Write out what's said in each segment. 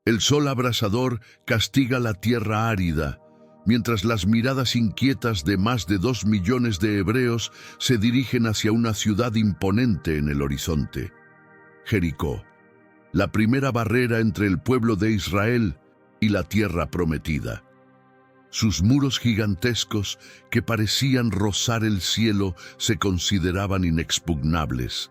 El sol abrasador castiga la tierra árida, mientras las miradas inquietas de más de 2 millones de hebreos se dirigen hacia una ciudad imponente en el horizonte. Jericó, la primera barrera entre el pueblo de Israel y la tierra prometida. Sus muros gigantescos, que parecían rozar el cielo, se consideraban inexpugnables.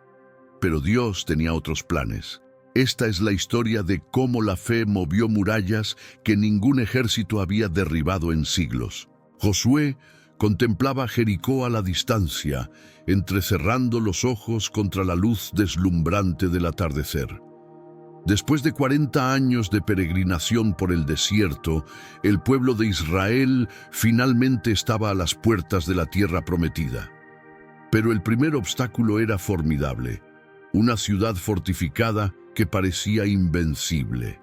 Pero Dios tenía otros planes. Esta es la historia de cómo la fe movió murallas que ningún ejército había derribado en siglos. Josué contemplaba Jericó a la distancia, entrecerrando los ojos contra la luz deslumbrante del atardecer. Después de 40 años de peregrinación por el desierto, el pueblo de Israel finalmente estaba a las puertas de la tierra prometida. Pero el primer obstáculo era formidable, una ciudad fortificada que parecía invencible.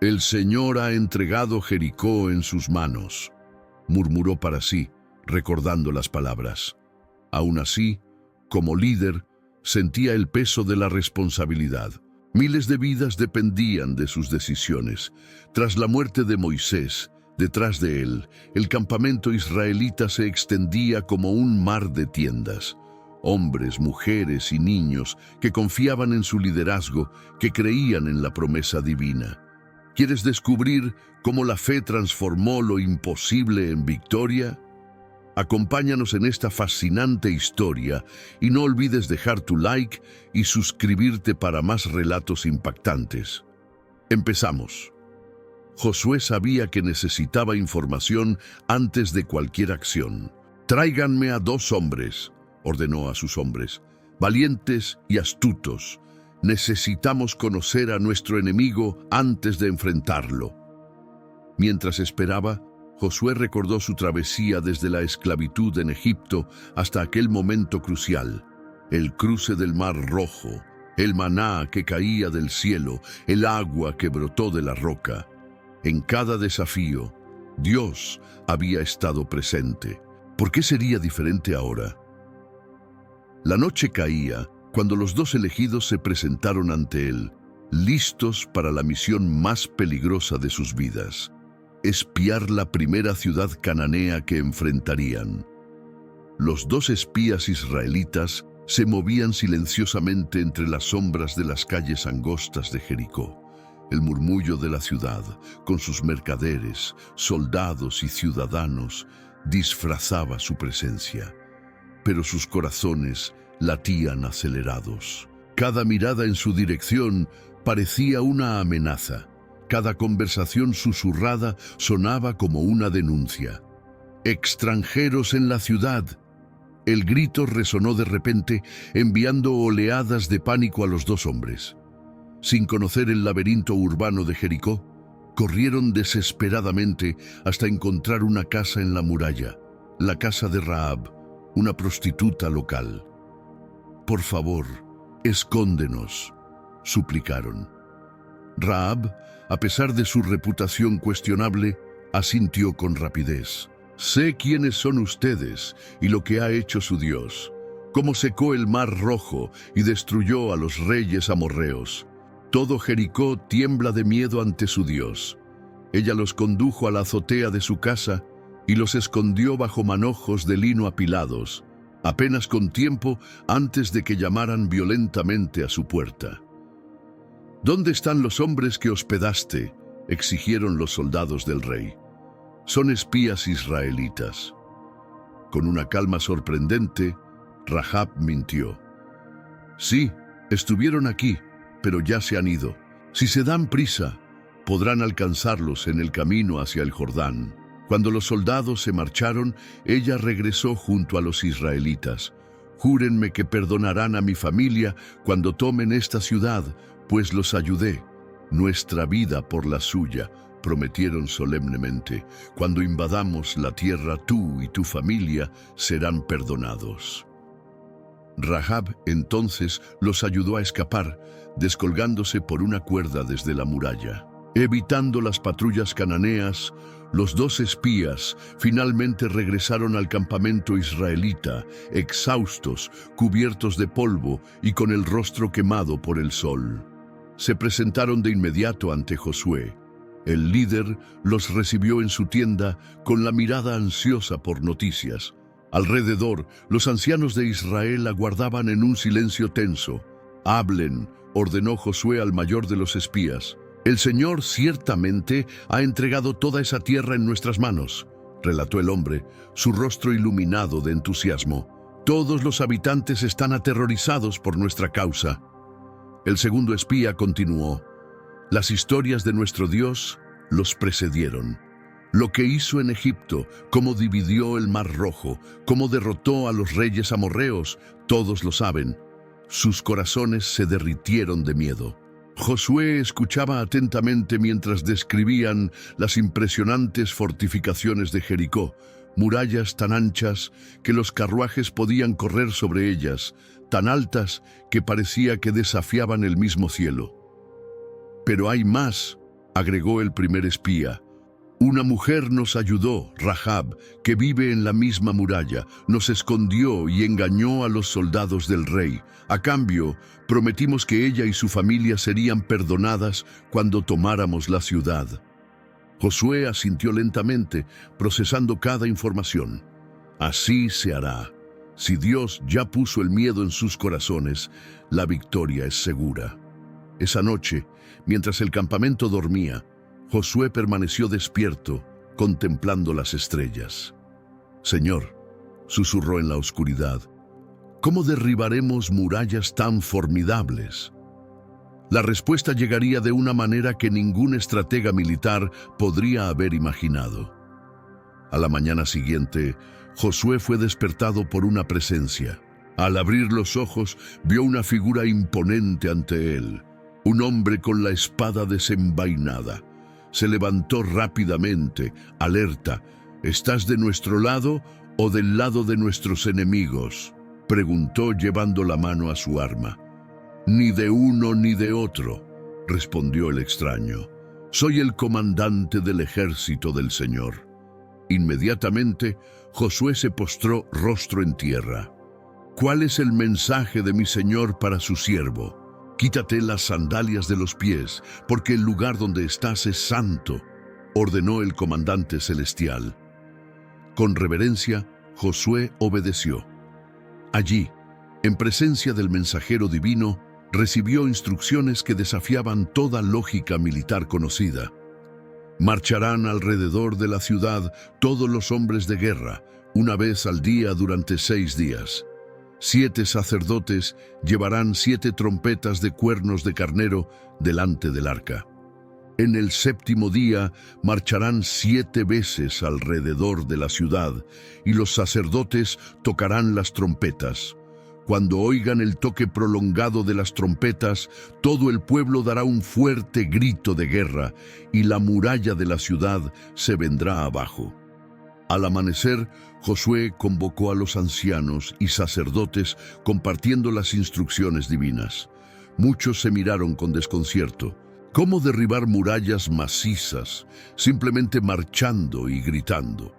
«El Señor ha entregado Jericó en sus manos», murmuró para sí, recordando las palabras. Aún así, como líder, sentía el peso de la responsabilidad. Miles de vidas dependían de sus decisiones. Tras la muerte de Moisés, detrás de él, el campamento israelita se extendía como un mar de tiendas. Hombres, mujeres y niños que confiaban en su liderazgo, que creían en la promesa divina. ¿Quieres descubrir cómo la fe transformó lo imposible en victoria? Acompáñanos en esta fascinante historia y no olvides dejar tu like y suscribirte para más relatos impactantes. Empezamos. Josué sabía que necesitaba información antes de cualquier acción. «Tráiganme a 2 hombres», ordenó a sus hombres, «valientes y astutos. Necesitamos conocer a nuestro enemigo antes de enfrentarlo». Mientras esperaba, Josué recordó su travesía desde la esclavitud en Egipto hasta aquel momento crucial, el cruce del Mar Rojo, el maná que caía del cielo, el agua que brotó de la roca. En cada desafío, Dios había estado presente. ¿Por qué sería diferente ahora? La noche caía cuando los 2 elegidos se presentaron ante él, listos para la misión más peligrosa de sus vidas: espiar la primera ciudad cananea que enfrentarían. Los 2 espías israelitas se movían silenciosamente entre las sombras de las calles angostas de Jericó. El murmullo de la ciudad, con sus mercaderes, soldados y ciudadanos, disfrazaba su presencia. Pero sus corazones latían acelerados. Cada mirada en su dirección parecía una amenaza. Cada conversación susurrada sonaba como una denuncia. «¡Extranjeros en la ciudad!». El grito resonó de repente, enviando oleadas de pánico a los 2 hombres. Sin conocer el laberinto urbano de Jericó, corrieron desesperadamente hasta encontrar una casa en la muralla, la casa de Rahab, una prostituta local. «Por favor, escóndenos», suplicaron. Rahab, a pesar de su reputación cuestionable, asintió con rapidez. «Sé quiénes son ustedes y lo que ha hecho su Dios, cómo secó el Mar Rojo y destruyó a los reyes amorreos. Todo Jericó tiembla de miedo ante su Dios. Ella los condujo a la azotea de su casa y los escondió bajo manojos de lino apilados, apenas con tiempo antes de que llamaran violentamente a su puerta». «¿Dónde están los hombres que hospedaste?», exigieron los soldados del rey. «Son espías israelitas». Con una calma sorprendente, Rahab mintió. «Sí, estuvieron aquí, pero ya se han ido. Si se dan prisa, podrán alcanzarlos en el camino hacia el Jordán». Cuando los soldados se marcharon, ella regresó junto a los israelitas. «Júrenme que perdonarán a mi familia cuando tomen esta ciudad, pues los ayudé. Nuestra vida por la suya», prometieron solemnemente. «Cuando invadamos la tierra, tú y tu familia serán perdonados». Rahab entonces los ayudó a escapar, descolgándose por una cuerda desde la muralla. Evitando las patrullas cananeas, los 2 espías finalmente regresaron al campamento israelita, exhaustos, cubiertos de polvo y con el rostro quemado por el sol. se presentaron de inmediato ante Josué. El líder los recibió en su tienda con la mirada ansiosa por noticias. Alrededor, los ancianos de Israel aguardaban en un silencio tenso. «Hablen», ordenó Josué al mayor de los espías. «El Señor ciertamente ha entregado toda esa tierra en nuestras manos», relató el hombre, su rostro iluminado de entusiasmo. «Todos los habitantes están aterrorizados por nuestra causa». El segundo espía continuó: «Las historias de nuestro Dios los precedieron. Lo que hizo en Egipto, cómo dividió el Mar Rojo, cómo derrotó a los reyes amorreos, todos lo saben». Sus corazones se derritieron de miedo. Josué escuchaba atentamente mientras describían las impresionantes fortificaciones de Jericó, murallas tan anchas que los carruajes podían correr sobre ellas, tan altas que parecía que desafiaban el mismo cielo. «Pero hay más», agregó el primer espía. «Una mujer nos ayudó, Rahab, que vive en la misma muralla, nos escondió y engañó a los soldados del rey. A cambio, prometimos que ella y su familia serían perdonadas cuando tomáramos la ciudad». Josué asintió lentamente, procesando cada información. «Así se hará. Si Dios ya puso el miedo en sus corazones, la victoria es segura». Esa noche, mientras el campamento dormía, Josué permaneció despierto, contemplando las estrellas. «Señor», susurró en la oscuridad, «¿cómo derribaremos murallas tan formidables?». La respuesta llegaría de una manera que ningún estratega militar podría haber imaginado. A la mañana siguiente, Josué fue despertado por una presencia. Al abrir los ojos, vio una figura imponente ante él, un hombre con la espada desenvainada. Se levantó rápidamente, alerta. «¿Estás de nuestro lado o del lado de nuestros enemigos?», preguntó llevando la mano a su arma. «Ni de uno ni de otro», respondió el extraño. «Soy el comandante del ejército del Señor». Inmediatamente, Josué se postró rostro en tierra. «¿Cuál es el mensaje de mi Señor para su siervo? Quítate las sandalias de los pies, porque el lugar donde estás es santo», ordenó el comandante celestial. Con reverencia, Josué obedeció. Allí, en presencia del mensajero divino, recibió instrucciones que desafiaban toda lógica militar conocida. «Marcharán alrededor de la ciudad todos los hombres de guerra, una vez al día durante 6 días. 7 sacerdotes llevarán 7 trompetas de cuernos de carnero delante del arca. En el 7º día marcharán 7 veces alrededor de la ciudad, y los sacerdotes tocarán las trompetas. Cuando oigan el toque prolongado de las trompetas, todo el pueblo dará un fuerte grito de guerra, y la muralla de la ciudad se vendrá abajo». Al amanecer, Josué convocó a los ancianos y sacerdotes compartiendo las instrucciones divinas. Muchos se miraron con desconcierto. ¿Cómo derribar murallas macizas, simplemente marchando y gritando?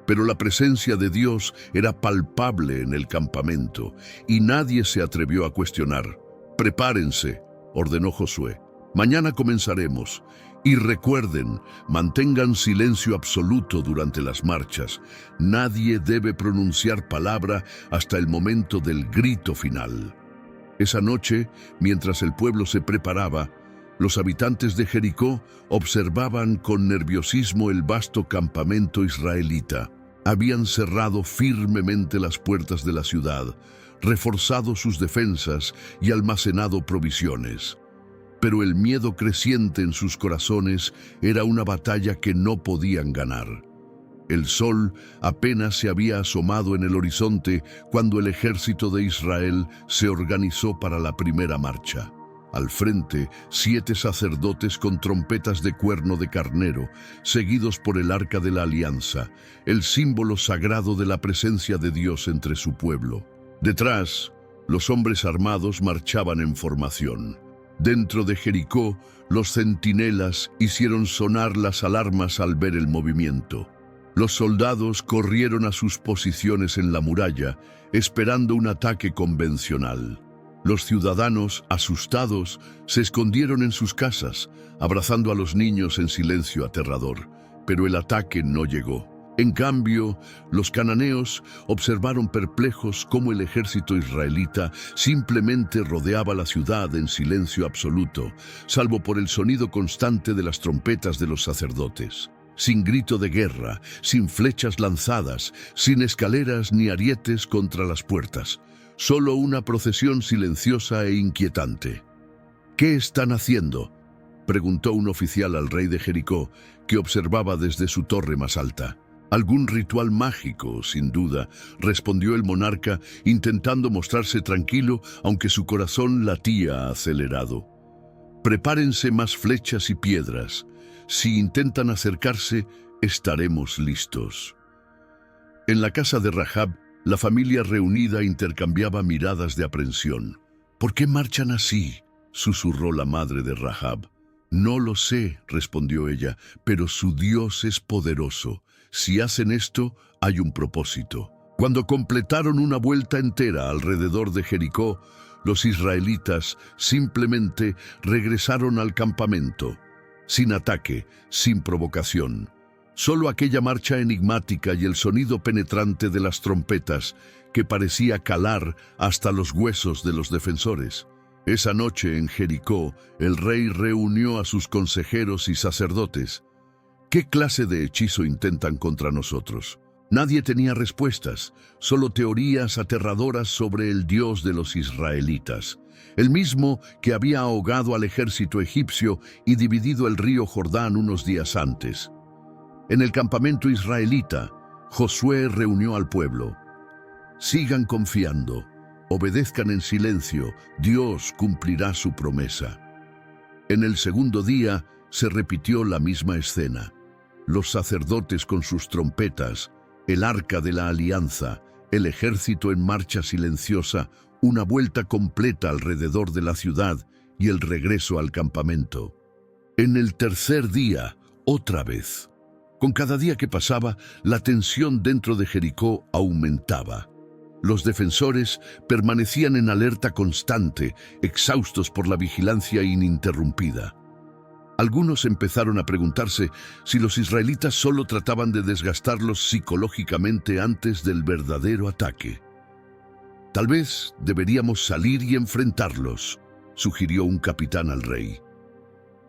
Pero la presencia de Dios era palpable en el campamento y nadie se atrevió a cuestionar. «Prepárense», ordenó Josué. «Mañana comenzaremos. Y recuerden, mantengan silencio absoluto durante las marchas. Nadie debe pronunciar palabra hasta el momento del grito final». Esa noche, mientras el pueblo se preparaba, los habitantes de Jericó observaban con nerviosismo el vasto campamento israelita. Habían cerrado firmemente las puertas de la ciudad, reforzado sus defensas y almacenado provisiones. Pero el miedo creciente en sus corazones era una batalla que no podían ganar. El sol apenas se había asomado en el horizonte cuando el ejército de Israel se organizó para la primera marcha. Al frente, 7 sacerdotes con trompetas de cuerno de carnero, seguidos por el Arca de la Alianza, el símbolo sagrado de la presencia de Dios entre su pueblo. Detrás, los hombres armados marchaban en formación. Dentro de Jericó, los centinelas hicieron sonar las alarmas al ver el movimiento. Los soldados corrieron a sus posiciones en la muralla, esperando un ataque convencional. Los ciudadanos, asustados, se escondieron en sus casas, abrazando a los niños en silencio aterrador, pero el ataque no llegó. En cambio, los cananeos observaron perplejos cómo el ejército israelita simplemente rodeaba la ciudad en silencio absoluto, salvo por el sonido constante de las trompetas de los sacerdotes. Sin grito de guerra, sin flechas lanzadas, sin escaleras ni arietes contra las puertas. Solo una procesión silenciosa e inquietante. «¿Qué están haciendo?», preguntó un oficial al rey de Jericó, que observaba desde su torre más alta. «Algún ritual mágico, sin duda», respondió el monarca, intentando mostrarse tranquilo, aunque su corazón latía acelerado. «Prepárense más flechas y piedras. Si intentan acercarse, estaremos listos». En la casa de Rahab, la familia reunida intercambiaba miradas de aprensión. «¿Por qué marchan así?», susurró la madre de Rahab. «No lo sé», respondió ella, «pero su Dios es poderoso. Si hacen esto, hay un propósito». Cuando completaron una vuelta entera alrededor de Jericó, los israelitas simplemente regresaron al campamento, sin ataque, sin provocación. Solo aquella marcha enigmática y el sonido penetrante de las trompetas que parecía calar hasta los huesos de los defensores. Esa noche en Jericó, el rey reunió a sus consejeros y sacerdotes. ¿Qué clase de hechizo intentan contra nosotros? Nadie tenía respuestas, solo teorías aterradoras sobre el Dios de los israelitas, el mismo que había ahogado al ejército egipcio y dividido el río Jordán unos días antes. En el campamento israelita, Josué reunió al pueblo. «Sigan confiando, obedezcan en silencio, Dios cumplirá su promesa». En el segundo día se repitió la misma escena. Los sacerdotes con sus trompetas, el arca de la alianza, el ejército en marcha silenciosa, una vuelta completa alrededor de la ciudad y el regreso al campamento. En el tercer día, otra vez. Con cada día que pasaba, la tensión dentro de Jericó aumentaba. Los defensores permanecían en alerta constante, exhaustos por la vigilancia ininterrumpida. Algunos empezaron a preguntarse si los israelitas solo trataban de desgastarlos psicológicamente antes del verdadero ataque. «Tal vez deberíamos salir y enfrentarlos», sugirió un capitán al rey.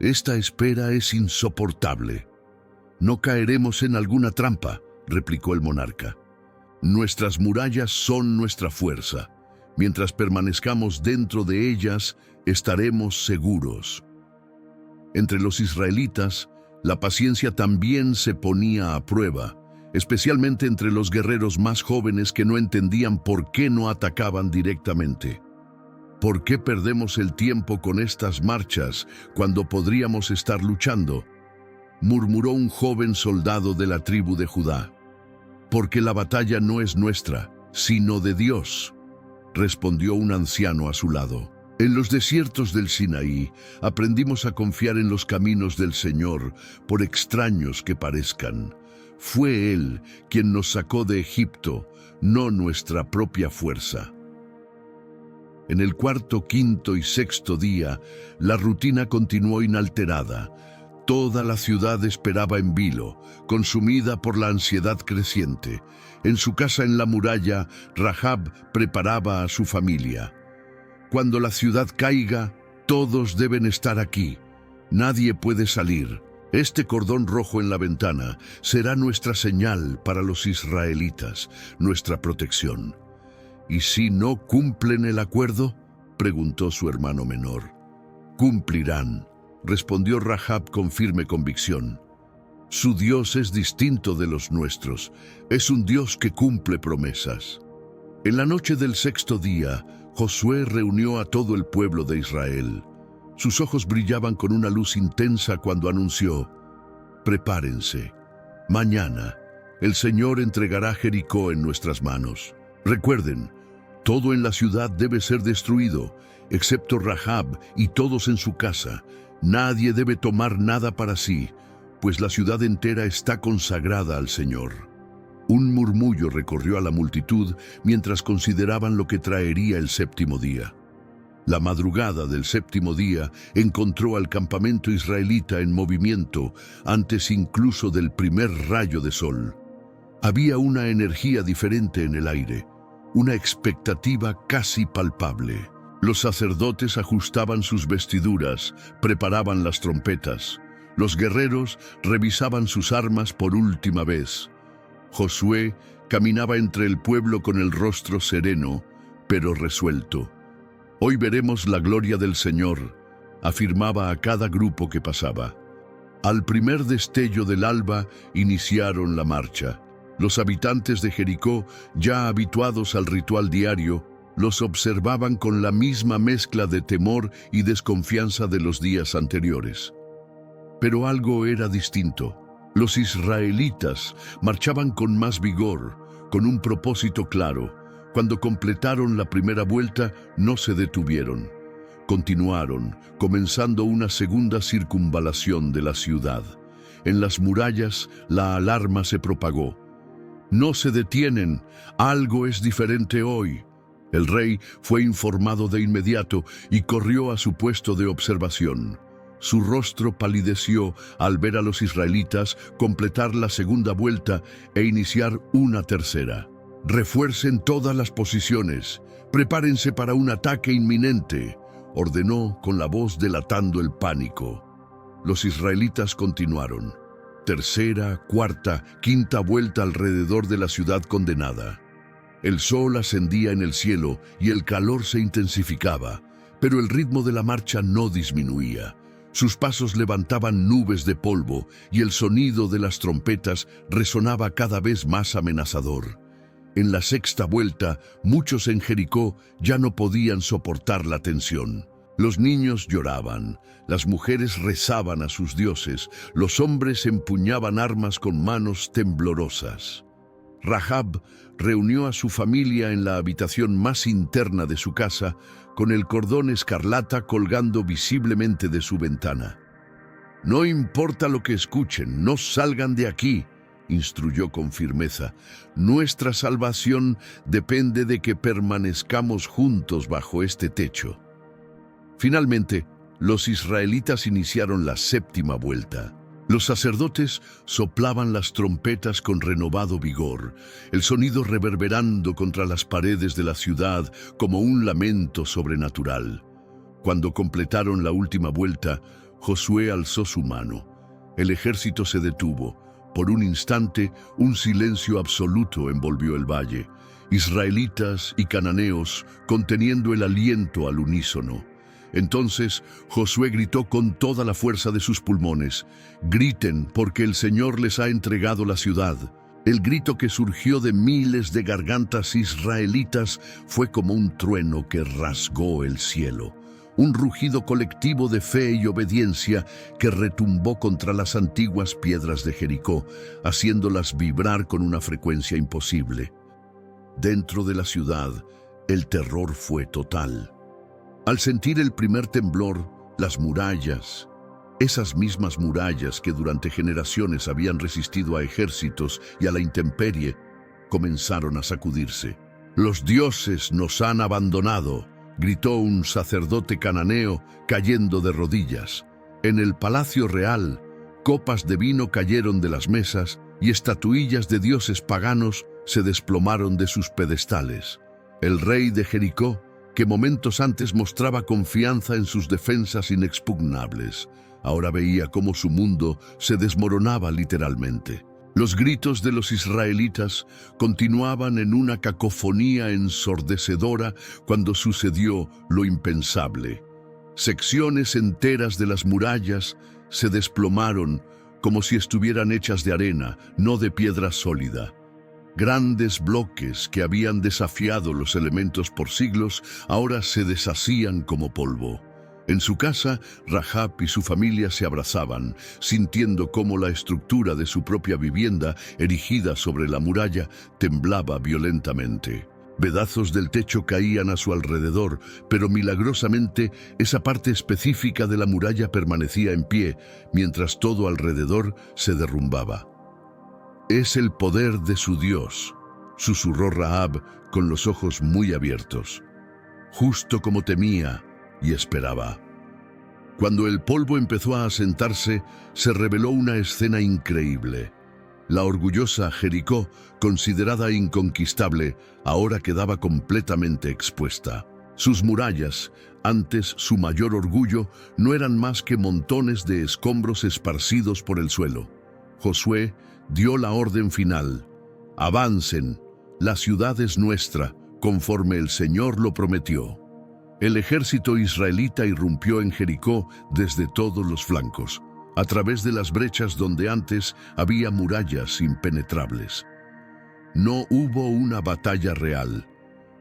«Esta espera es insoportable». «No caeremos en alguna trampa», replicó el monarca. «Nuestras murallas son nuestra fuerza. Mientras permanezcamos dentro de ellas, estaremos seguros». Entre los israelitas, la paciencia también se ponía a prueba, especialmente entre los guerreros más jóvenes que no entendían por qué no atacaban directamente. «¿Por qué perdemos el tiempo con estas marchas cuando podríamos estar luchando?», murmuró un joven soldado de la tribu de Judá. «Porque la batalla no es nuestra, sino de Dios», respondió un anciano a su lado. «En los desiertos del Sinaí aprendimos a confiar en los caminos del Señor, por extraños que parezcan. Fue Él quien nos sacó de Egipto, no nuestra propia fuerza». En el cuarto, quinto y sexto día, la rutina continuó inalterada. Toda la ciudad esperaba en vilo, consumida por la ansiedad creciente. En su casa en la muralla, Rahab preparaba a su familia. «Cuando la ciudad caiga, todos deben estar aquí. Nadie puede salir. Este cordón rojo en la ventana será nuestra señal para los israelitas, nuestra protección». «¿Y si no cumplen el acuerdo?», preguntó su hermano menor. «Cumplirán», respondió Rahab con firme convicción. «Su Dios es distinto de los nuestros. Es un Dios que cumple promesas». En la noche del sexto día, Josué reunió a todo el pueblo de Israel. Sus ojos brillaban con una luz intensa cuando anunció: «Prepárense. Mañana, el Señor entregará Jericó en nuestras manos. Recuerden, todo en la ciudad debe ser destruido, excepto Rahab y todos en su casa. Nadie debe tomar nada para sí, pues la ciudad entera está consagrada al Señor». Un murmullo recorrió a la multitud mientras consideraban lo que traería el séptimo día. La madrugada del séptimo día encontró al campamento israelita en movimiento antes incluso del primer rayo de sol. Había una energía diferente en el aire, una expectativa casi palpable. Los sacerdotes ajustaban sus vestiduras, preparaban las trompetas. Los guerreros revisaban sus armas por última vez. Josué caminaba entre el pueblo con el rostro sereno, pero resuelto. «Hoy veremos la gloria del Señor», afirmaba a cada grupo que pasaba. Al primer destello del alba iniciaron la marcha. Los habitantes de Jericó, ya habituados al ritual diario, los observaban con la misma mezcla de temor y desconfianza de los días anteriores. Pero algo era distinto. Los israelitas marchaban con más vigor, con un propósito claro. Cuando completaron la primera vuelta, no se detuvieron. Continuaron, comenzando una segunda circunvalación de la ciudad. En las murallas, la alarma se propagó. «No se detienen, algo es diferente hoy». El rey fue informado de inmediato y corrió a su puesto de observación. Su rostro palideció al ver a los israelitas completar la segunda vuelta e iniciar una tercera. «Refuercen todas las posiciones, prepárense para un ataque inminente», ordenó con la voz delatando el pánico. Los israelitas continuaron. Tercera, cuarta, quinta vuelta alrededor de la ciudad condenada. El sol ascendía en el cielo y el calor se intensificaba, pero el ritmo de la marcha no disminuía. Sus pasos levantaban nubes de polvo y el sonido de las trompetas resonaba cada vez más amenazador. En la sexta vuelta, muchos en Jericó ya no podían soportar la tensión. Los niños lloraban, las mujeres rezaban a sus dioses, los hombres empuñaban armas con manos temblorosas. Rahab reunió a su familia en la habitación más interna de su casa, con el cordón escarlata colgando visiblemente de su ventana. «No importa lo que escuchen, no salgan de aquí», instruyó con firmeza. «Nuestra salvación depende de que permanezcamos juntos bajo este techo». Finalmente, los israelitas iniciaron la séptima vuelta. Los sacerdotes soplaban las trompetas con renovado vigor, el sonido reverberando contra las paredes de la ciudad como un lamento sobrenatural. Cuando completaron la última vuelta, Josué alzó su mano. El ejército se detuvo. Por un instante, un silencio absoluto envolvió el valle. Israelitas y cananeos conteniendo el aliento al unísono. Entonces Josué gritó con toda la fuerza de sus pulmones: «Griten, porque el Señor les ha entregado la ciudad». El grito que surgió de miles de gargantas israelitas fue como un trueno que rasgó el cielo. Un rugido colectivo de fe y obediencia que retumbó contra las antiguas piedras de Jericó, haciéndolas vibrar con una frecuencia imposible. Dentro de la ciudad, el terror fue total. Al sentir el primer temblor, las murallas, esas mismas murallas que durante generaciones habían resistido a ejércitos y a la intemperie, comenzaron a sacudirse. «Los dioses nos han abandonado», gritó un sacerdote cananeo cayendo de rodillas. En el palacio real, copas de vino cayeron de las mesas y estatuillas de dioses paganos se desplomaron de sus pedestales. El rey de Jericó, que momentos antes mostraba confianza en sus defensas inexpugnables, ahora veía cómo su mundo se desmoronaba literalmente. Los gritos de los israelitas continuaban en una cacofonía ensordecedora cuando sucedió lo impensable. Secciones enteras de las murallas se desplomaron como si estuvieran hechas de arena, no de piedra sólida. Grandes bloques que habían desafiado los elementos por siglos ahora se deshacían como polvo. En su casa, Rahab y su familia se abrazaban, sintiendo cómo la estructura de su propia vivienda, erigida sobre la muralla, temblaba violentamente. Pedazos del techo caían a su alrededor, pero milagrosamente esa parte específica de la muralla permanecía en pie, mientras todo alrededor se derrumbaba. «Es el poder de su Dios», susurró Rahab con los ojos muy abiertos. «Justo como temía, y esperaba. Cuando el polvo empezó a asentarse, se reveló una escena increíble. La orgullosa Jericó, considerada inconquistable, ahora quedaba completamente expuesta. Sus murallas, antes su mayor orgullo, no eran más que montones de escombros esparcidos por el suelo. Josué dio la orden final: «Avancen, la ciudad es nuestra, conforme el Señor lo prometió». El ejército israelita irrumpió en Jericó desde todos los flancos, a través de las brechas donde antes había murallas impenetrables. No hubo una batalla real,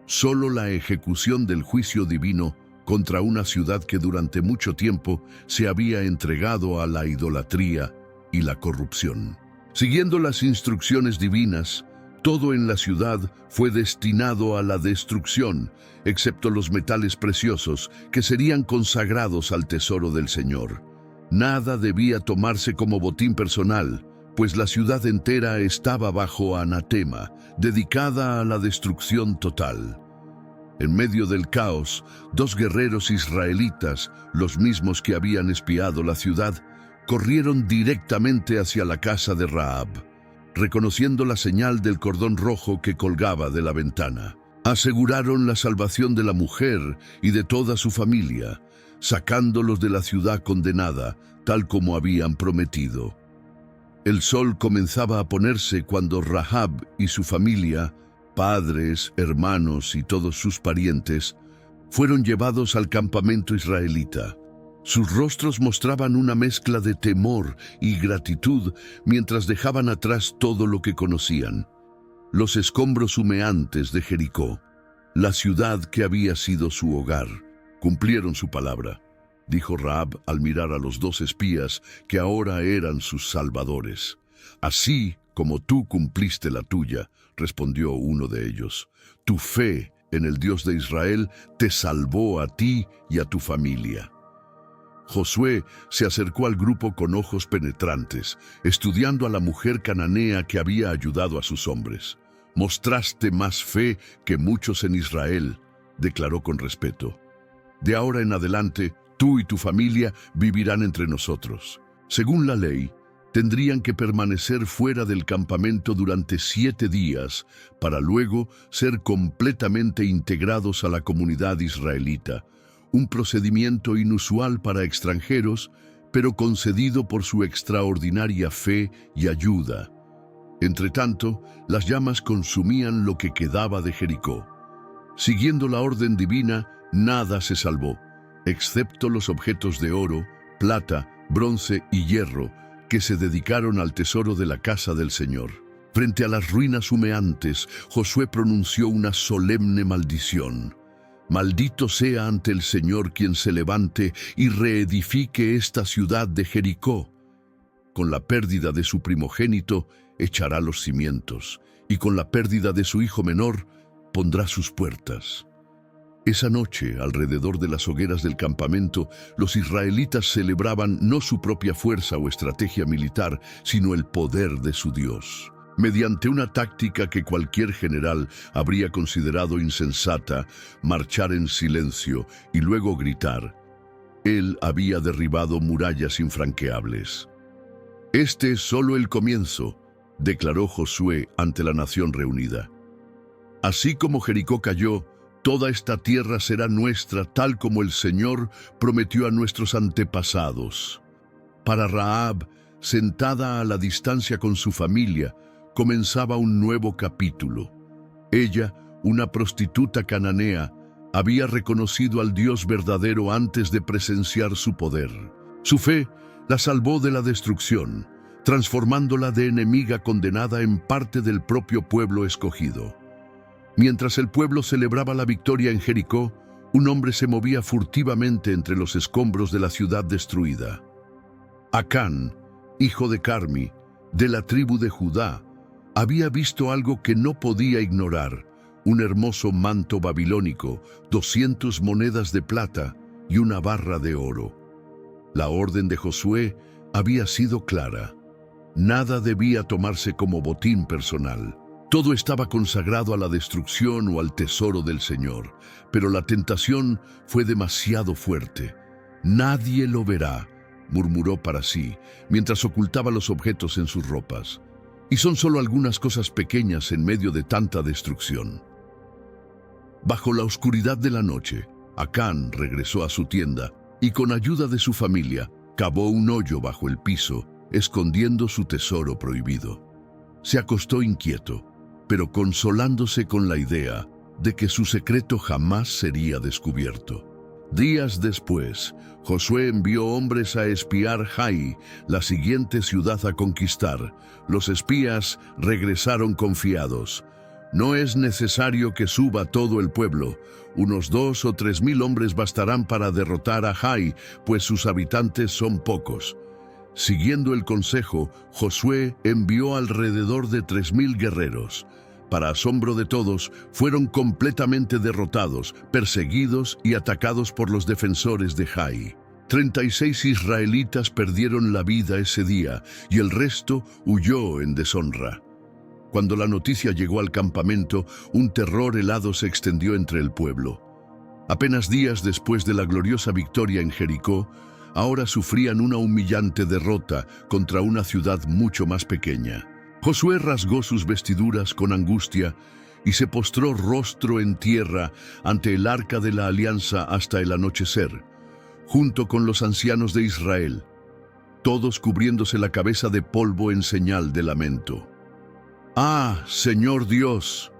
solo la ejecución del juicio divino contra una ciudad que durante mucho tiempo se había entregado a la idolatría y la corrupción. Siguiendo las instrucciones divinas, todo en la ciudad fue destinado a la destrucción, excepto los metales preciosos que serían consagrados al tesoro del Señor. Nada debía tomarse como botín personal, pues la ciudad entera estaba bajo anatema, dedicada a la destrucción total. En medio del caos, dos guerreros israelitas, los mismos que habían espiado la ciudad, corrieron directamente hacia la casa de Rahab, reconociendo la señal del cordón rojo que colgaba de la ventana. Aseguraron la salvación de la mujer y de toda su familia, sacándolos de la ciudad condenada, tal como habían prometido. El sol comenzaba a ponerse cuando Rahab y su familia, padres, hermanos y todos sus parientes, fueron llevados al campamento israelita. Sus rostros mostraban una mezcla de temor y gratitud mientras dejaban atrás todo lo que conocían. Los escombros humeantes de Jericó, la ciudad que había sido su hogar, cumplieron su palabra, dijo Rahab al mirar a los dos espías que ahora eran sus salvadores. Así como tú cumpliste la tuya, respondió uno de ellos. Tu fe en el Dios de Israel te salvó a ti y a tu familia. Josué se acercó al grupo con ojos penetrantes, estudiando a la mujer cananea que había ayudado a sus hombres. Mostraste más fe que muchos en Israel, declaró con respeto. De ahora en adelante, tú y tu familia vivirán entre nosotros. Según la ley, tendrían que permanecer fuera del campamento durante 7 días para luego ser completamente integrados a la comunidad israelita. Un procedimiento inusual para extranjeros, pero concedido por su extraordinaria fe y ayuda. Entretanto, las llamas consumían lo que quedaba de Jericó. Siguiendo la orden divina, nada se salvó, excepto los objetos de oro, plata, bronce y hierro que se dedicaron al tesoro de la casa del Señor. Frente a las ruinas humeantes, Josué pronunció una solemne maldición. Maldito sea ante el Señor quien se levante y reedifique esta ciudad de Jericó. Con la pérdida de su primogénito echará los cimientos, y con la pérdida de su hijo menor pondrá sus puertas. Esa noche, alrededor de las hogueras del campamento, los israelitas celebraban no su propia fuerza o estrategia militar, sino el poder de su Dios. Mediante una táctica que cualquier general habría considerado insensata, marchar en silencio y luego gritar, él había derribado murallas infranqueables. Este es solo el comienzo, declaró Josué ante la nación reunida. Así como Jericó cayó, toda esta tierra será nuestra, tal como el Señor prometió a nuestros antepasados. Para Rahab, sentada a la distancia con su familia, comenzaba un nuevo capítulo. Ella, una prostituta cananea, había reconocido al Dios verdadero antes de presenciar su poder. Su fe la salvó de la destrucción, transformándola de enemiga condenada en parte del propio pueblo escogido. Mientras el pueblo celebraba la victoria en Jericó, un hombre se movía furtivamente entre los escombros de la ciudad destruida. Acán, hijo de Carmi, de la tribu de Judá, había visto algo que no podía ignorar: un hermoso manto babilónico, 200 monedas de plata y una barra de oro. La orden de Josué había sido clara. Nada debía tomarse como botín personal. Todo estaba consagrado a la destrucción o al tesoro del Señor, pero la tentación fue demasiado fuerte. «Nadie lo verá», murmuró para sí, mientras ocultaba los objetos en sus ropas. Y son solo algunas cosas pequeñas en medio de tanta destrucción. Bajo la oscuridad de la noche, Acán regresó a su tienda y con ayuda de su familia, cavó un hoyo bajo el piso, escondiendo su tesoro prohibido. Se acostó inquieto, pero consolándose con la idea de que su secreto jamás sería descubierto. Días después, Josué envió hombres a espiar Jai, la siguiente ciudad a conquistar. Los espías regresaron confiados. «No es necesario que suba todo el pueblo. Unos 2 o 3 mil hombres bastarán para derrotar a Jai, pues sus habitantes son pocos». Siguiendo el consejo, Josué envió alrededor de 3.000 guerreros. Para asombro de todos, fueron completamente derrotados, perseguidos y atacados por los defensores de Jai. 36 israelitas perdieron la vida ese día y el resto huyó en deshonra. Cuando la noticia llegó al campamento, un terror helado se extendió entre el pueblo. Apenas días después de la gloriosa victoria en Jericó, ahora sufrían una humillante derrota contra una ciudad mucho más pequeña. Josué rasgó sus vestiduras con angustia y se postró rostro en tierra ante el arca de la alianza hasta el anochecer, junto con los ancianos de Israel, todos cubriéndose la cabeza de polvo en señal de lamento. «Ah, Señor Dios»,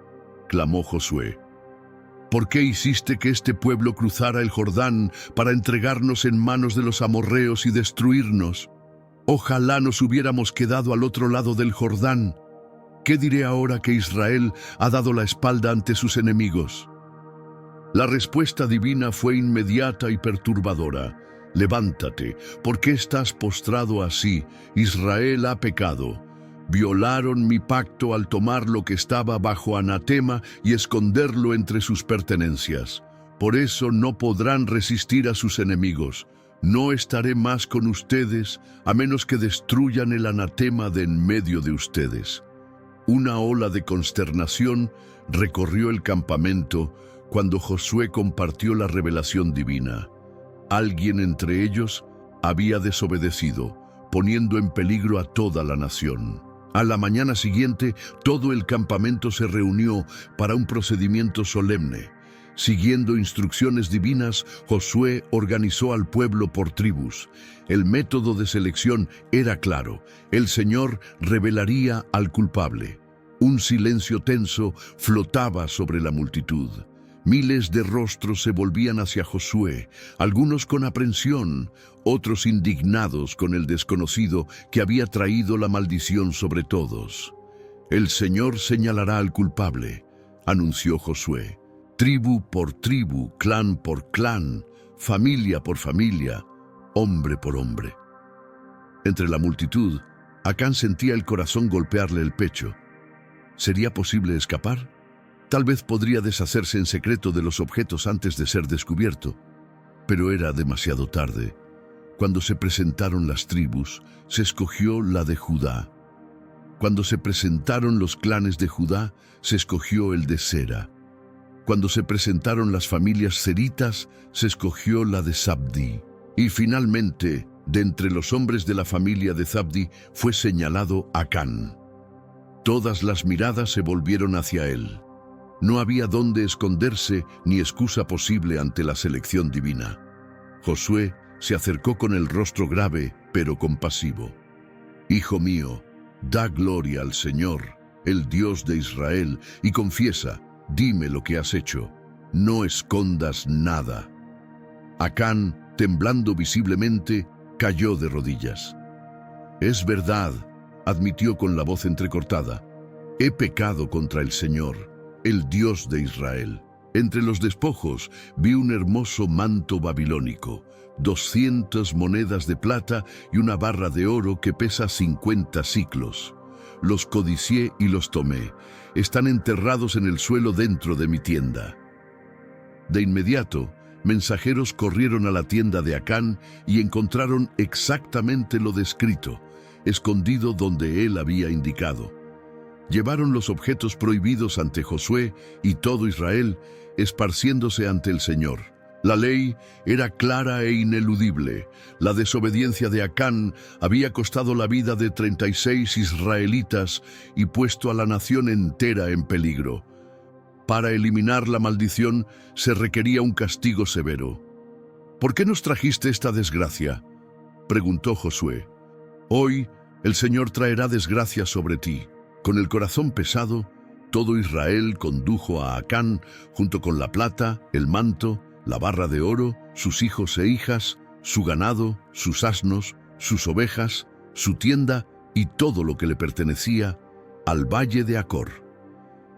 clamó Josué, «¿por qué hiciste que este pueblo cruzara el Jordán para entregarnos en manos de los amorreos y destruirnos? Ojalá nos hubiéramos quedado al otro lado del Jordán. ¿Qué diré ahora que Israel ha dado la espalda ante sus enemigos?» La respuesta divina fue inmediata y perturbadora. «Levántate, ¿por qué estás postrado así? Israel ha pecado. Violaron mi pacto al tomar lo que estaba bajo anatema y esconderlo entre sus pertenencias. Por eso no podrán resistir a sus enemigos. No estaré más con ustedes a menos que destruyan el anatema de en medio de ustedes». Una ola de consternación recorrió el campamento cuando Josué compartió la revelación divina. Alguien entre ellos había desobedecido, poniendo en peligro a toda la nación. A la mañana siguiente, todo el campamento se reunió para un procedimiento solemne. Siguiendo instrucciones divinas, Josué organizó al pueblo por tribus. El método de selección era claro: el Señor revelaría al culpable. Un silencio tenso flotaba sobre la multitud. Miles de rostros se volvían hacia Josué, algunos con aprensión, otros indignados con el desconocido que había traído la maldición sobre todos. «El Señor señalará al culpable», anunció Josué. «Tribu por tribu, clan por clan, familia por familia, hombre por hombre». Entre la multitud, Acán sentía el corazón golpearle el pecho. ¿Sería posible escapar? Tal vez podría deshacerse en secreto de los objetos antes de ser descubierto. Pero era demasiado tarde. Cuando se presentaron las tribus, se escogió la de Judá. Cuando se presentaron los clanes de Judá, se escogió el de Sera. Cuando se presentaron las familias seritas, se escogió la de Zabdi. Y finalmente, de entre los hombres de la familia de Zabdi, fue señalado Acán. Todas las miradas se volvieron hacia él. No había dónde esconderse ni excusa posible ante la selección divina. Josué se acercó con el rostro grave, pero compasivo. «Hijo mío, da gloria al Señor, el Dios de Israel, y confiesa, dime lo que has hecho. No escondas nada». Acán, temblando visiblemente, cayó de rodillas. «Es verdad», admitió con la voz entrecortada, «he pecado contra el Señor, el Dios de Israel. Entre los despojos vi un hermoso manto babilónico, 200 monedas de plata y una barra de oro que pesa 50 siclos. Los codicié y los tomé. Están enterrados en el suelo dentro de mi tienda». De inmediato, mensajeros corrieron a la tienda de Acán y encontraron exactamente lo descrito, escondido donde él había indicado. Llevaron los objetos prohibidos ante Josué y todo Israel, esparciéndose ante el Señor. La ley era clara e ineludible. La desobediencia de Acán había costado la vida de 36 israelitas y puesto a la nación entera en peligro. Para eliminar la maldición se requería un castigo severo. ¿Por qué nos trajiste esta desgracia?, preguntó Josué. Hoy el Señor traerá desgracia sobre ti. Con el corazón pesado, todo Israel condujo a Acán junto con la plata, el manto, la barra de oro, sus hijos e hijas, su ganado, sus asnos, sus ovejas, su tienda y todo lo que le pertenecía, al valle de Acor.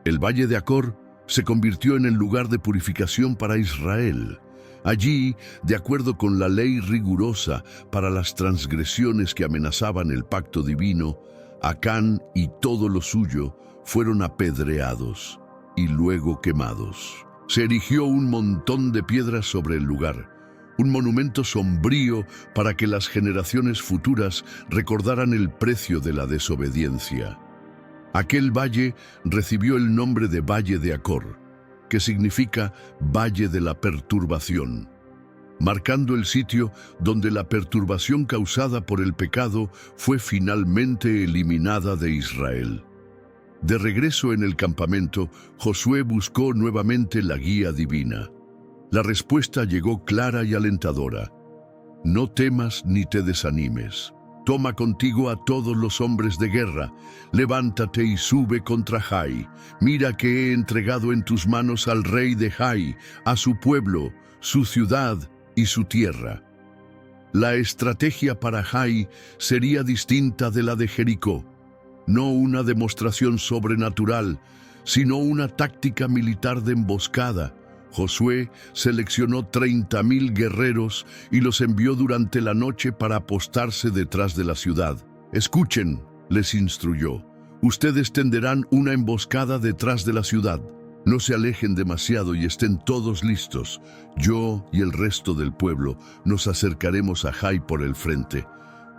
El valle de Acor se convirtió en el lugar de purificación para Israel. Allí, de acuerdo con la ley rigurosa para las transgresiones que amenazaban el pacto divino, Acán y todo lo suyo fueron apedreados y luego quemados. Se erigió un montón de piedras sobre el lugar, un monumento sombrío para que las generaciones futuras recordaran el precio de la desobediencia. Aquel valle recibió el nombre de Valle de Acor, que significa Valle de la Perturbación, marcando el sitio donde la perturbación causada por el pecado fue finalmente eliminada de Israel. De regreso en el campamento, Josué buscó nuevamente la guía divina. La respuesta llegó clara y alentadora. No temas ni te desanimes. Toma contigo a todos los hombres de guerra. Levántate y sube contra Jai. Mira que he entregado en tus manos al rey de Jai, a su pueblo, su ciudad y su tierra. La estrategia para Jai sería distinta de la de Jericó. No una demostración sobrenatural, sino una táctica militar de emboscada. Josué seleccionó 30,000 guerreros y los envió durante la noche para apostarse detrás de la ciudad. Escuchen, les instruyó. Ustedes tenderán una emboscada detrás de la ciudad. No se alejen demasiado y estén todos listos. Yo y el resto del pueblo nos acercaremos a Jai por el frente.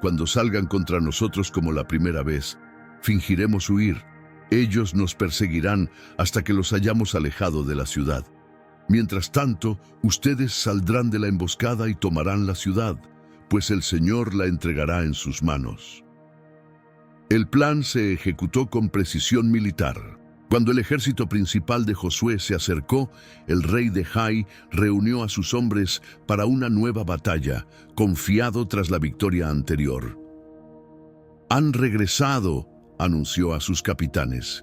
Cuando salgan contra nosotros como la primera vez, fingiremos huir. Ellos nos perseguirán hasta que los hayamos alejado de la ciudad. Mientras tanto, ustedes saldrán de la emboscada y tomarán la ciudad, pues el Señor la entregará en sus manos. El plan se ejecutó con precisión militar. Cuando el ejército principal de Josué se acercó, el rey de Jai reunió a sus hombres para una nueva batalla, confiado tras la victoria anterior. «Han regresado», anunció a sus capitanes.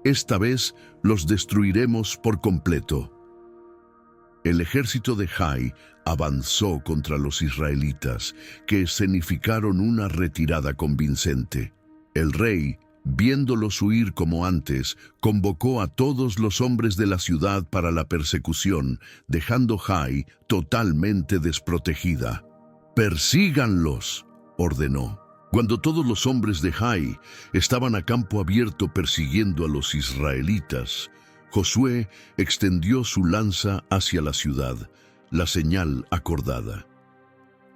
«Esta vez los destruiremos por completo». El ejército de Jai avanzó contra los israelitas, que escenificaron una retirada convincente. El rey, viéndolos huir como antes, convocó a todos los hombres de la ciudad para la persecución, dejando Jai totalmente desprotegida. «Persíganlos», ordenó. Cuando todos los hombres de Jai estaban a campo abierto persiguiendo a los israelitas, Josué extendió su lanza hacia la ciudad, la señal acordada.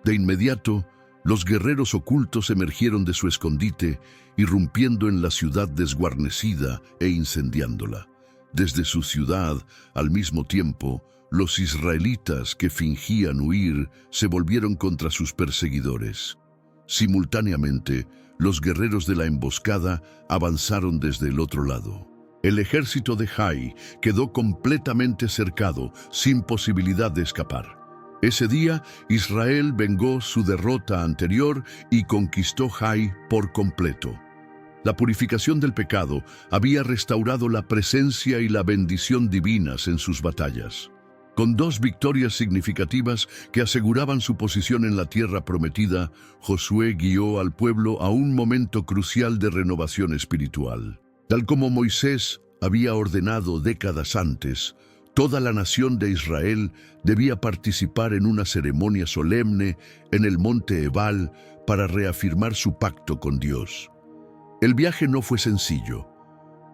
De inmediato, los guerreros ocultos emergieron de su escondite, irrumpiendo en la ciudad desguarnecida e incendiándola. Desde su ciudad, al mismo tiempo, los israelitas que fingían huir se volvieron contra sus perseguidores. Simultáneamente, los guerreros de la emboscada avanzaron desde el otro lado. El ejército de Jai quedó completamente cercado, sin posibilidad de escapar. Ese día, Israel vengó su derrota anterior y conquistó Jai por completo. La purificación del pecado había restaurado la presencia y la bendición divinas en sus batallas. Con 2 victorias significativas que aseguraban su posición en la tierra prometida, Josué guió al pueblo a un momento crucial de renovación espiritual. Tal como Moisés había ordenado décadas antes, toda la nación de Israel debía participar en una ceremonia solemne en el monte Ebal para reafirmar su pacto con Dios. El viaje no fue sencillo.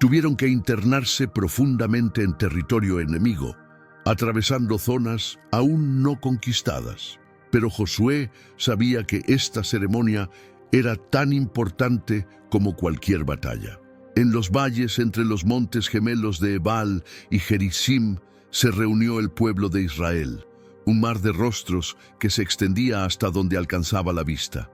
Tuvieron que internarse profundamente en territorio enemigo, atravesando zonas aún no conquistadas. Pero Josué sabía que esta ceremonia era tan importante como cualquier batalla. En los valles entre los montes gemelos de Ebal y Gerizim se reunió el pueblo de Israel, un mar de rostros que se extendía hasta donde alcanzaba la vista.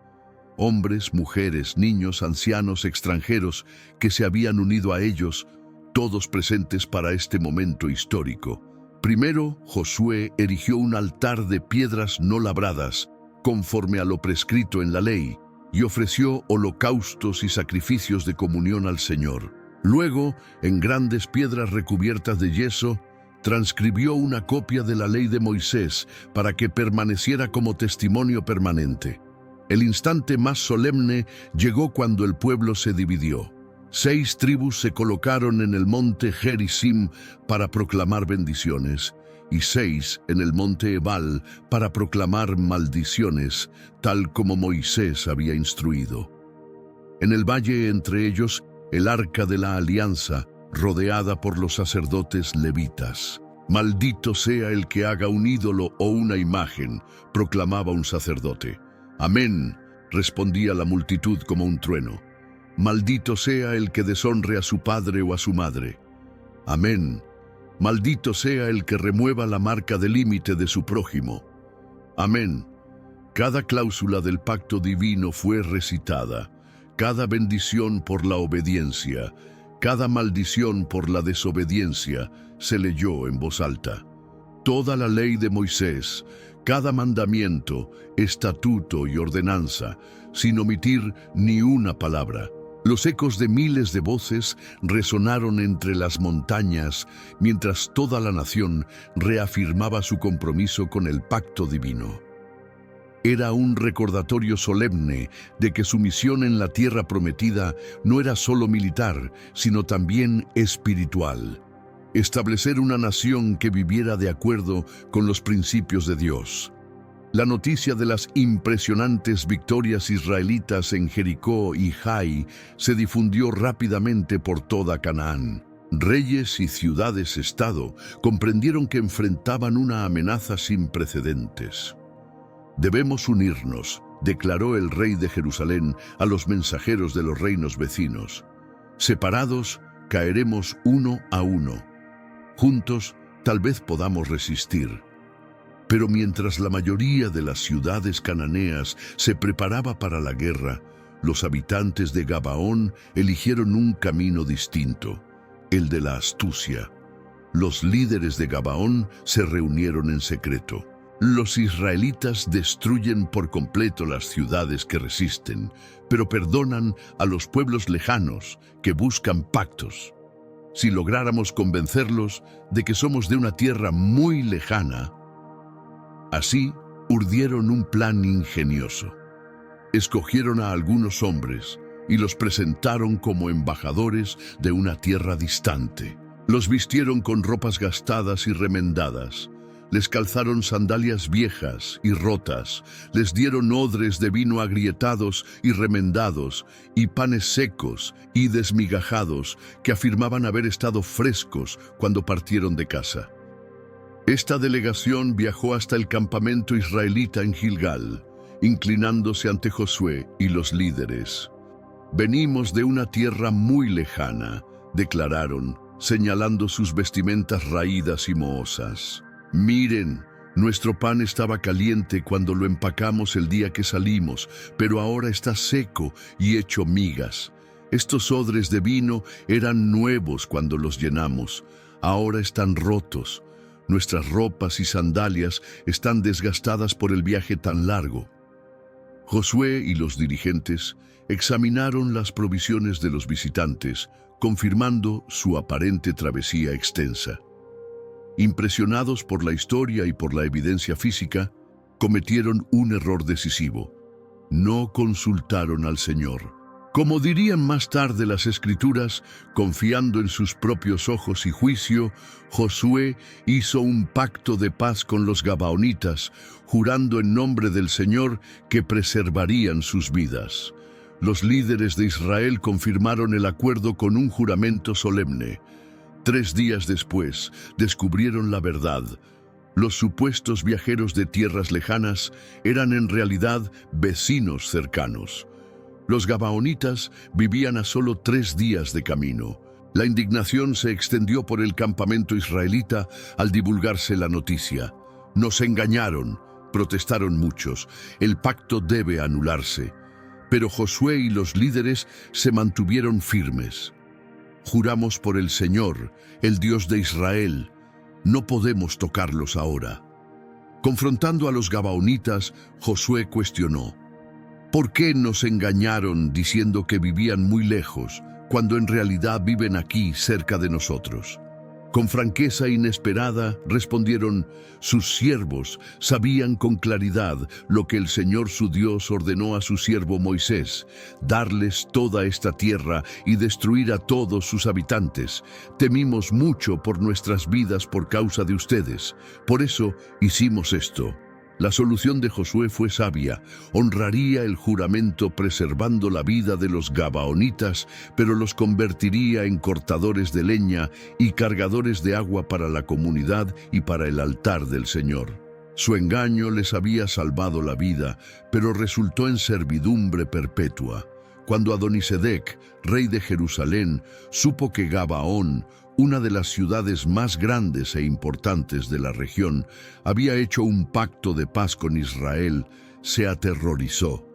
Hombres, mujeres, niños, ancianos, extranjeros que se habían unido a ellos, todos presentes para este momento histórico. Primero, Josué erigió un altar de piedras no labradas, conforme a lo prescrito en la ley, y ofreció holocaustos y sacrificios de comunión al Señor. Luego, en grandes piedras recubiertas de yeso, transcribió una copia de la ley de Moisés para que permaneciera como testimonio permanente. El instante más solemne llegó cuando el pueblo se dividió. 6 tribus se colocaron en el monte Gerizim para proclamar bendiciones, y 6 en el monte Ebal para proclamar maldiciones, tal como Moisés había instruido. En el valle entre ellos, el arca de la alianza, rodeada por los sacerdotes levitas. «Maldito sea el que haga un ídolo o una imagen», proclamaba un sacerdote. «Amén», respondía la multitud como un trueno. «Maldito sea el que deshonre a su padre o a su madre». «Amén». «Maldito sea el que remueva la marca de límite de su prójimo». «Amén». Cada cláusula del pacto divino fue recitada, cada bendición por la obediencia, cada maldición por la desobediencia se leyó en voz alta. Toda la ley de Moisés, cada mandamiento, estatuto y ordenanza, sin omitir ni una palabra. Los ecos de miles de voces resonaron entre las montañas, mientras toda la nación reafirmaba su compromiso con el pacto divino. Era un recordatorio solemne de que su misión en la tierra prometida no era solo militar, sino también espiritual. Establecer una nación que viviera de acuerdo con los principios de Dios. La noticia de las impresionantes victorias israelitas en Jericó y Jai se difundió rápidamente por toda Canaán. Reyes y ciudades-estado comprendieron que enfrentaban una amenaza sin precedentes. «Debemos unirnos», declaró el rey de Jerusalén a los mensajeros de los reinos vecinos. «Separados, caeremos uno a uno. Juntos, tal vez podamos resistir». Pero mientras la mayoría de las ciudades cananeas se preparaba para la guerra, los habitantes de Gabaón eligieron un camino distinto, el de la astucia. Los líderes de Gabaón se reunieron en secreto. Los israelitas destruyen por completo las ciudades que resisten, pero perdonan a los pueblos lejanos que buscan pactos. Si lográramos convencerlos de que somos de una tierra muy lejana, así urdieron un plan ingenioso. Escogieron a algunos hombres y los presentaron como embajadores de una tierra distante. Los vistieron con ropas gastadas y remendadas. Les calzaron sandalias viejas y rotas, les dieron odres de vino agrietados y remendados, y panes secos y desmigajados que afirmaban haber estado frescos cuando partieron de casa. Esta delegación viajó hasta el campamento israelita en Gilgal, inclinándose ante Josué y los líderes. «Venimos de una tierra muy lejana», declararon, señalando sus vestimentas raídas y mohosas. «Miren, nuestro pan estaba caliente cuando lo empacamos el día que salimos, pero ahora está seco y hecho migas. Estos odres de vino eran nuevos cuando los llenamos, ahora están rotos. Nuestras ropas y sandalias están desgastadas por el viaje tan largo». Josué y los dirigentes examinaron las provisiones de los visitantes, confirmando su aparente travesía extensa. Impresionados por la historia y por la evidencia física, cometieron un error decisivo. No consultaron al Señor. Como dirían más tarde las Escrituras, confiando en sus propios ojos y juicio, Josué hizo un pacto de paz con los gabaonitas, jurando en nombre del Señor que preservarían sus vidas. Los líderes de Israel confirmaron el acuerdo con un juramento solemne. 3 días después, descubrieron la verdad. Los supuestos viajeros de tierras lejanas eran en realidad vecinos cercanos. Los gabaonitas vivían a solo 3 días de camino. La indignación se extendió por el campamento israelita al divulgarse la noticia. «Nos engañaron», protestaron muchos. «El pacto debe anularse». Pero Josué y los líderes se mantuvieron firmes. «Juramos por el Señor, el Dios de Israel. No podemos tocarlos ahora». Confrontando a los gabaonitas, Josué cuestionó: «¿Por qué nos engañaron diciendo que vivían muy lejos, cuando en realidad viven aquí cerca de nosotros?» Con franqueza inesperada respondieron: «Sus siervos sabían con claridad lo que el Señor su Dios ordenó a su siervo Moisés, darles toda esta tierra y destruir a todos sus habitantes. Temimos mucho por nuestras vidas por causa de ustedes. Por eso hicimos esto». La solución de Josué fue sabia. Honraría el juramento preservando la vida de los gabaonitas, pero los convertiría en cortadores de leña y cargadores de agua para la comunidad y para el altar del Señor. Su engaño les había salvado la vida, pero resultó en servidumbre perpetua. Cuando Adonisedec, rey de Jerusalén, supo que Gabaón, una de las ciudades más grandes e importantes de la región, había hecho un pacto de paz con Israel, se aterrorizó.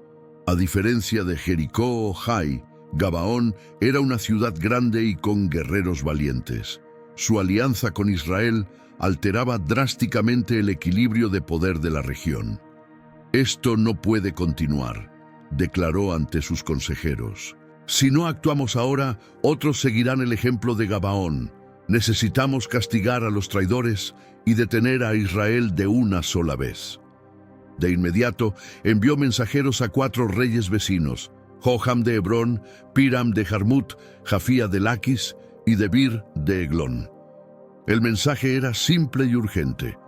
A diferencia de Jericó o Jai, Gabaón era una ciudad grande y con guerreros valientes. Su alianza con Israel alteraba drásticamente el equilibrio de poder de la región. «Esto no puede continuar», declaró ante sus consejeros. «Si no actuamos ahora, otros seguirán el ejemplo de Gabaón. Necesitamos castigar a los traidores y detener a Israel de una sola vez». De inmediato envió mensajeros a 4 reyes vecinos: Joham de Hebrón, Piram de Jarmut, Jafía de Laquis y Debir de Eglón. El mensaje era simple y urgente: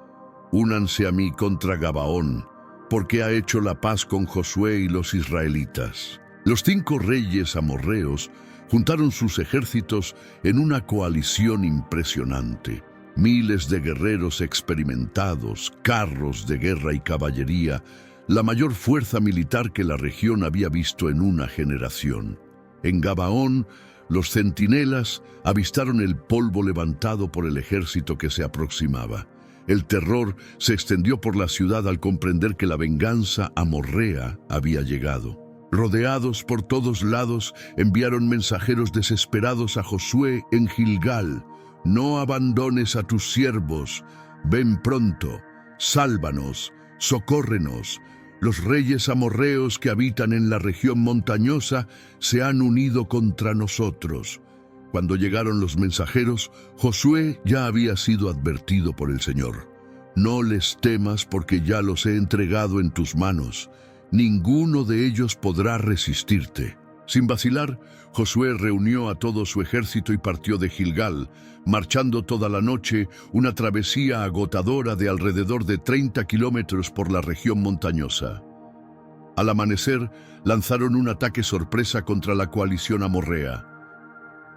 «Únanse a mí contra Gabaón, porque ha hecho la paz con Josué y los israelitas». Los 5 reyes amorreos juntaron sus ejércitos en una coalición impresionante. Miles de guerreros experimentados, carros de guerra y caballería, la mayor fuerza militar que la región había visto en una generación. En Gabaón, los centinelas avistaron el polvo levantado por el ejército que se aproximaba. El terror se extendió por la ciudad al comprender que la venganza amorrea había llegado. Rodeados por todos lados, enviaron mensajeros desesperados a Josué en Gilgal: «No abandones a tus siervos, ven pronto, sálvanos, socórrenos. Los reyes amorreos que habitan en la región montañosa se han unido contra nosotros». Cuando llegaron los mensajeros, Josué ya había sido advertido por el Señor: «No les temas, porque ya los he entregado en tus manos. Ninguno de ellos podrá resistirte». Sin vacilar, Josué reunió a todo su ejército y partió de Gilgal, marchando toda la noche una travesía agotadora de alrededor de 30 kilómetros por la región montañosa. Al amanecer, lanzaron un ataque sorpresa contra la coalición amorrea.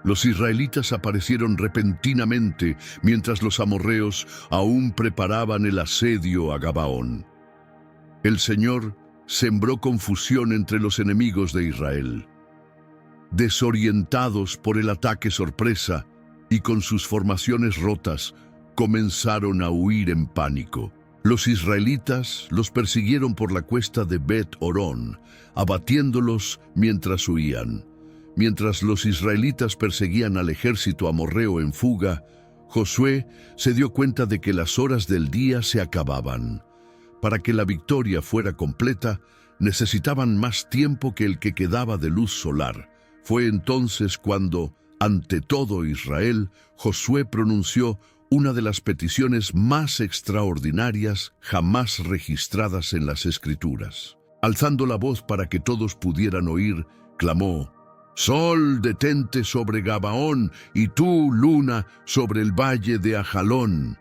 Los israelitas aparecieron repentinamente mientras los amorreos aún preparaban el asedio a Gabaón. El Señor sembró confusión entre los enemigos de Israel. Desorientados por el ataque sorpresa y con sus formaciones rotas, comenzaron a huir en pánico. Los israelitas los persiguieron por la cuesta de Bet-Orón, abatiéndolos mientras huían. Mientras los israelitas perseguían al ejército amorreo en fuga, Josué se dio cuenta de que las horas del día se acababan. Para que la victoria fuera completa, necesitaban más tiempo que el que quedaba de luz solar. Fue entonces cuando, ante todo Israel, Josué pronunció una de las peticiones más extraordinarias jamás registradas en las Escrituras. Alzando la voz para que todos pudieran oír, clamó: «Sol, detente sobre Gabaón, y tú, luna, sobre el valle de Ajalón».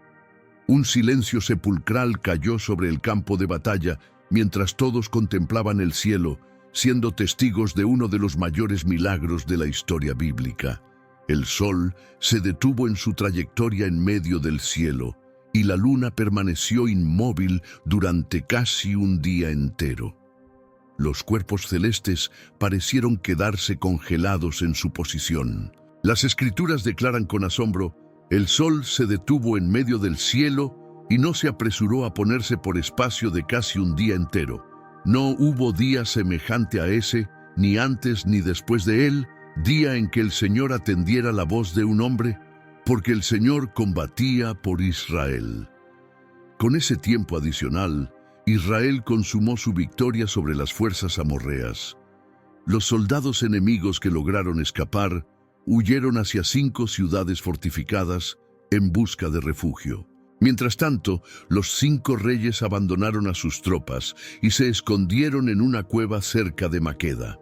Un silencio sepulcral cayó sobre el campo de batalla mientras todos contemplaban el cielo, siendo testigos de uno de los mayores milagros de la historia bíblica. El sol se detuvo en su trayectoria en medio del cielo, y la luna permaneció inmóvil durante casi un día entero. Los cuerpos celestes parecieron quedarse congelados en su posición. Las escrituras declaran con asombro: el sol se detuvo en medio del cielo y no se apresuró a ponerse por espacio de casi un día entero. No hubo día semejante a ese, ni antes ni después de él, día en que el Señor atendiera la voz de un hombre, porque el Señor combatía por Israel. Con ese tiempo adicional, Israel consumó su victoria sobre las fuerzas amorreas. Los soldados enemigos que lograron escapar huyeron hacia 5 ciudades fortificadas en busca de refugio. Mientras tanto, los 5 reyes abandonaron a sus tropas y se escondieron en una cueva cerca de Maqueda.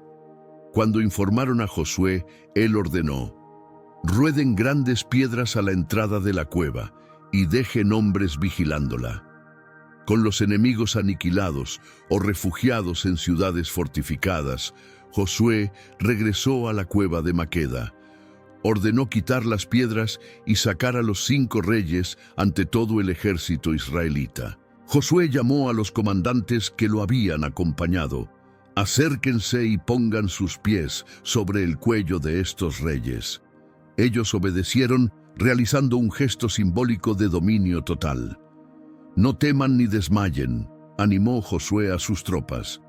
Cuando informaron a Josué, él ordenó: rueden grandes piedras a la entrada de la cueva y dejen hombres vigilándola. Con los enemigos aniquilados o refugiados en ciudades fortificadas, Josué regresó a la cueva de Maqueda. Ordenó quitar las piedras y sacar a los 5 reyes ante todo el ejército israelita. Josué llamó a los comandantes que lo habían acompañado: acérquense y pongan sus pies sobre el cuello de estos reyes. Ellos obedecieron, realizando un gesto simbólico de dominio total. No teman ni desmayen, animó Josué a sus tropas.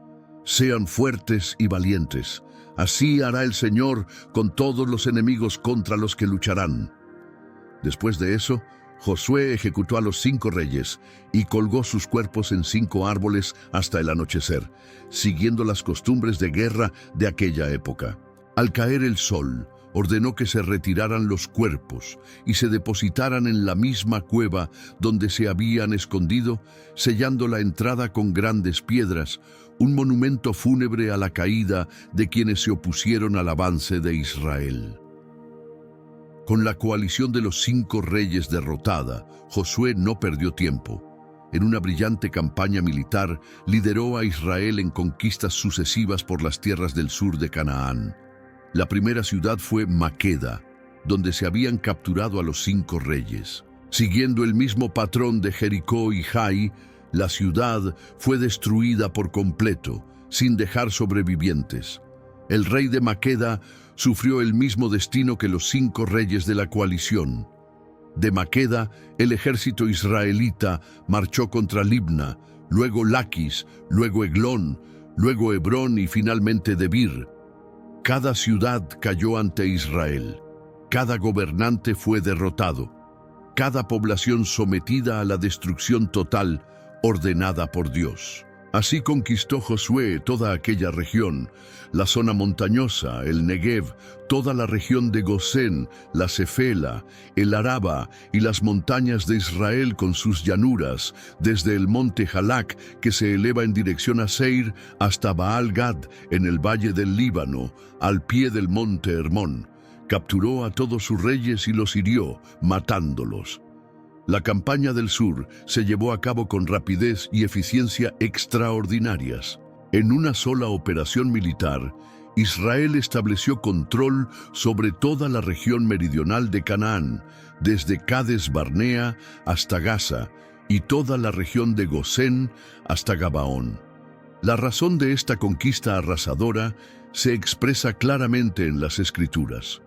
Sean fuertes y valientes. Así hará el Señor con todos los enemigos contra los que lucharán. Después de eso, Josué ejecutó a los 5 reyes y colgó sus cuerpos en 5 árboles hasta el anochecer, siguiendo las costumbres de guerra de aquella época. Al caer el sol, ordenó que se retiraran los cuerpos y se depositaran en la misma cueva donde se habían escondido, sellando la entrada con grandes piedras, un monumento fúnebre a la caída de quienes se opusieron al avance de Israel. Con la coalición de los 5 reyes derrotada, Josué no perdió tiempo. En una brillante campaña militar, lideró a Israel en conquistas sucesivas por las tierras del sur de Canaán. La primera ciudad fue Maqueda, donde se habían capturado a los 5 reyes. Siguiendo el mismo patrón de Jericó y Jai, la ciudad fue destruida por completo, sin dejar sobrevivientes. El rey de Maqueda sufrió el mismo destino que los 5 reyes de la coalición. De Maqueda, el ejército israelita marchó contra Libna, luego Laquis, luego Eglón, luego Hebrón y finalmente Debir. Cada ciudad cayó ante Israel. Cada gobernante fue derrotado. Cada población sometida a la destrucción total, ordenada por Dios. Así conquistó Josué toda aquella región, la zona montañosa, el Negev, toda la región de Gosén, la Cefela, el Araba y las montañas de Israel con sus llanuras, desde el monte Jalac, que se eleva en dirección a Seir, hasta Baal-Gad, en el valle del Líbano, al pie del monte Hermón. Capturó a todos sus reyes y los hirió, matándolos. La campaña del sur se llevó a cabo con rapidez y eficiencia extraordinarias. En una sola operación militar, Israel estableció control sobre toda la región meridional de Canaán, desde Cades Barnea hasta Gaza, y toda la región de Gosén hasta Gabaón. La razón de esta conquista arrasadora se expresa claramente en las Escrituras.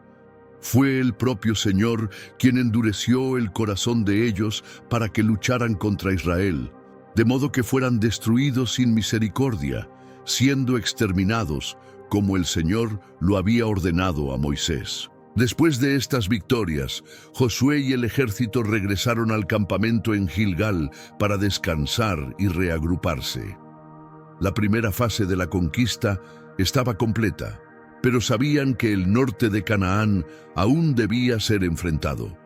Fue el propio Señor quien endureció el corazón de ellos para que lucharan contra Israel, de modo que fueran destruidos sin misericordia, siendo exterminados, como el Señor lo había ordenado a Moisés. Después de estas victorias, Josué y el ejército regresaron al campamento en Gilgal para descansar y reagruparse. La primera fase de la conquista estaba completa, pero sabían que el norte de Canaán aún debía ser enfrentado.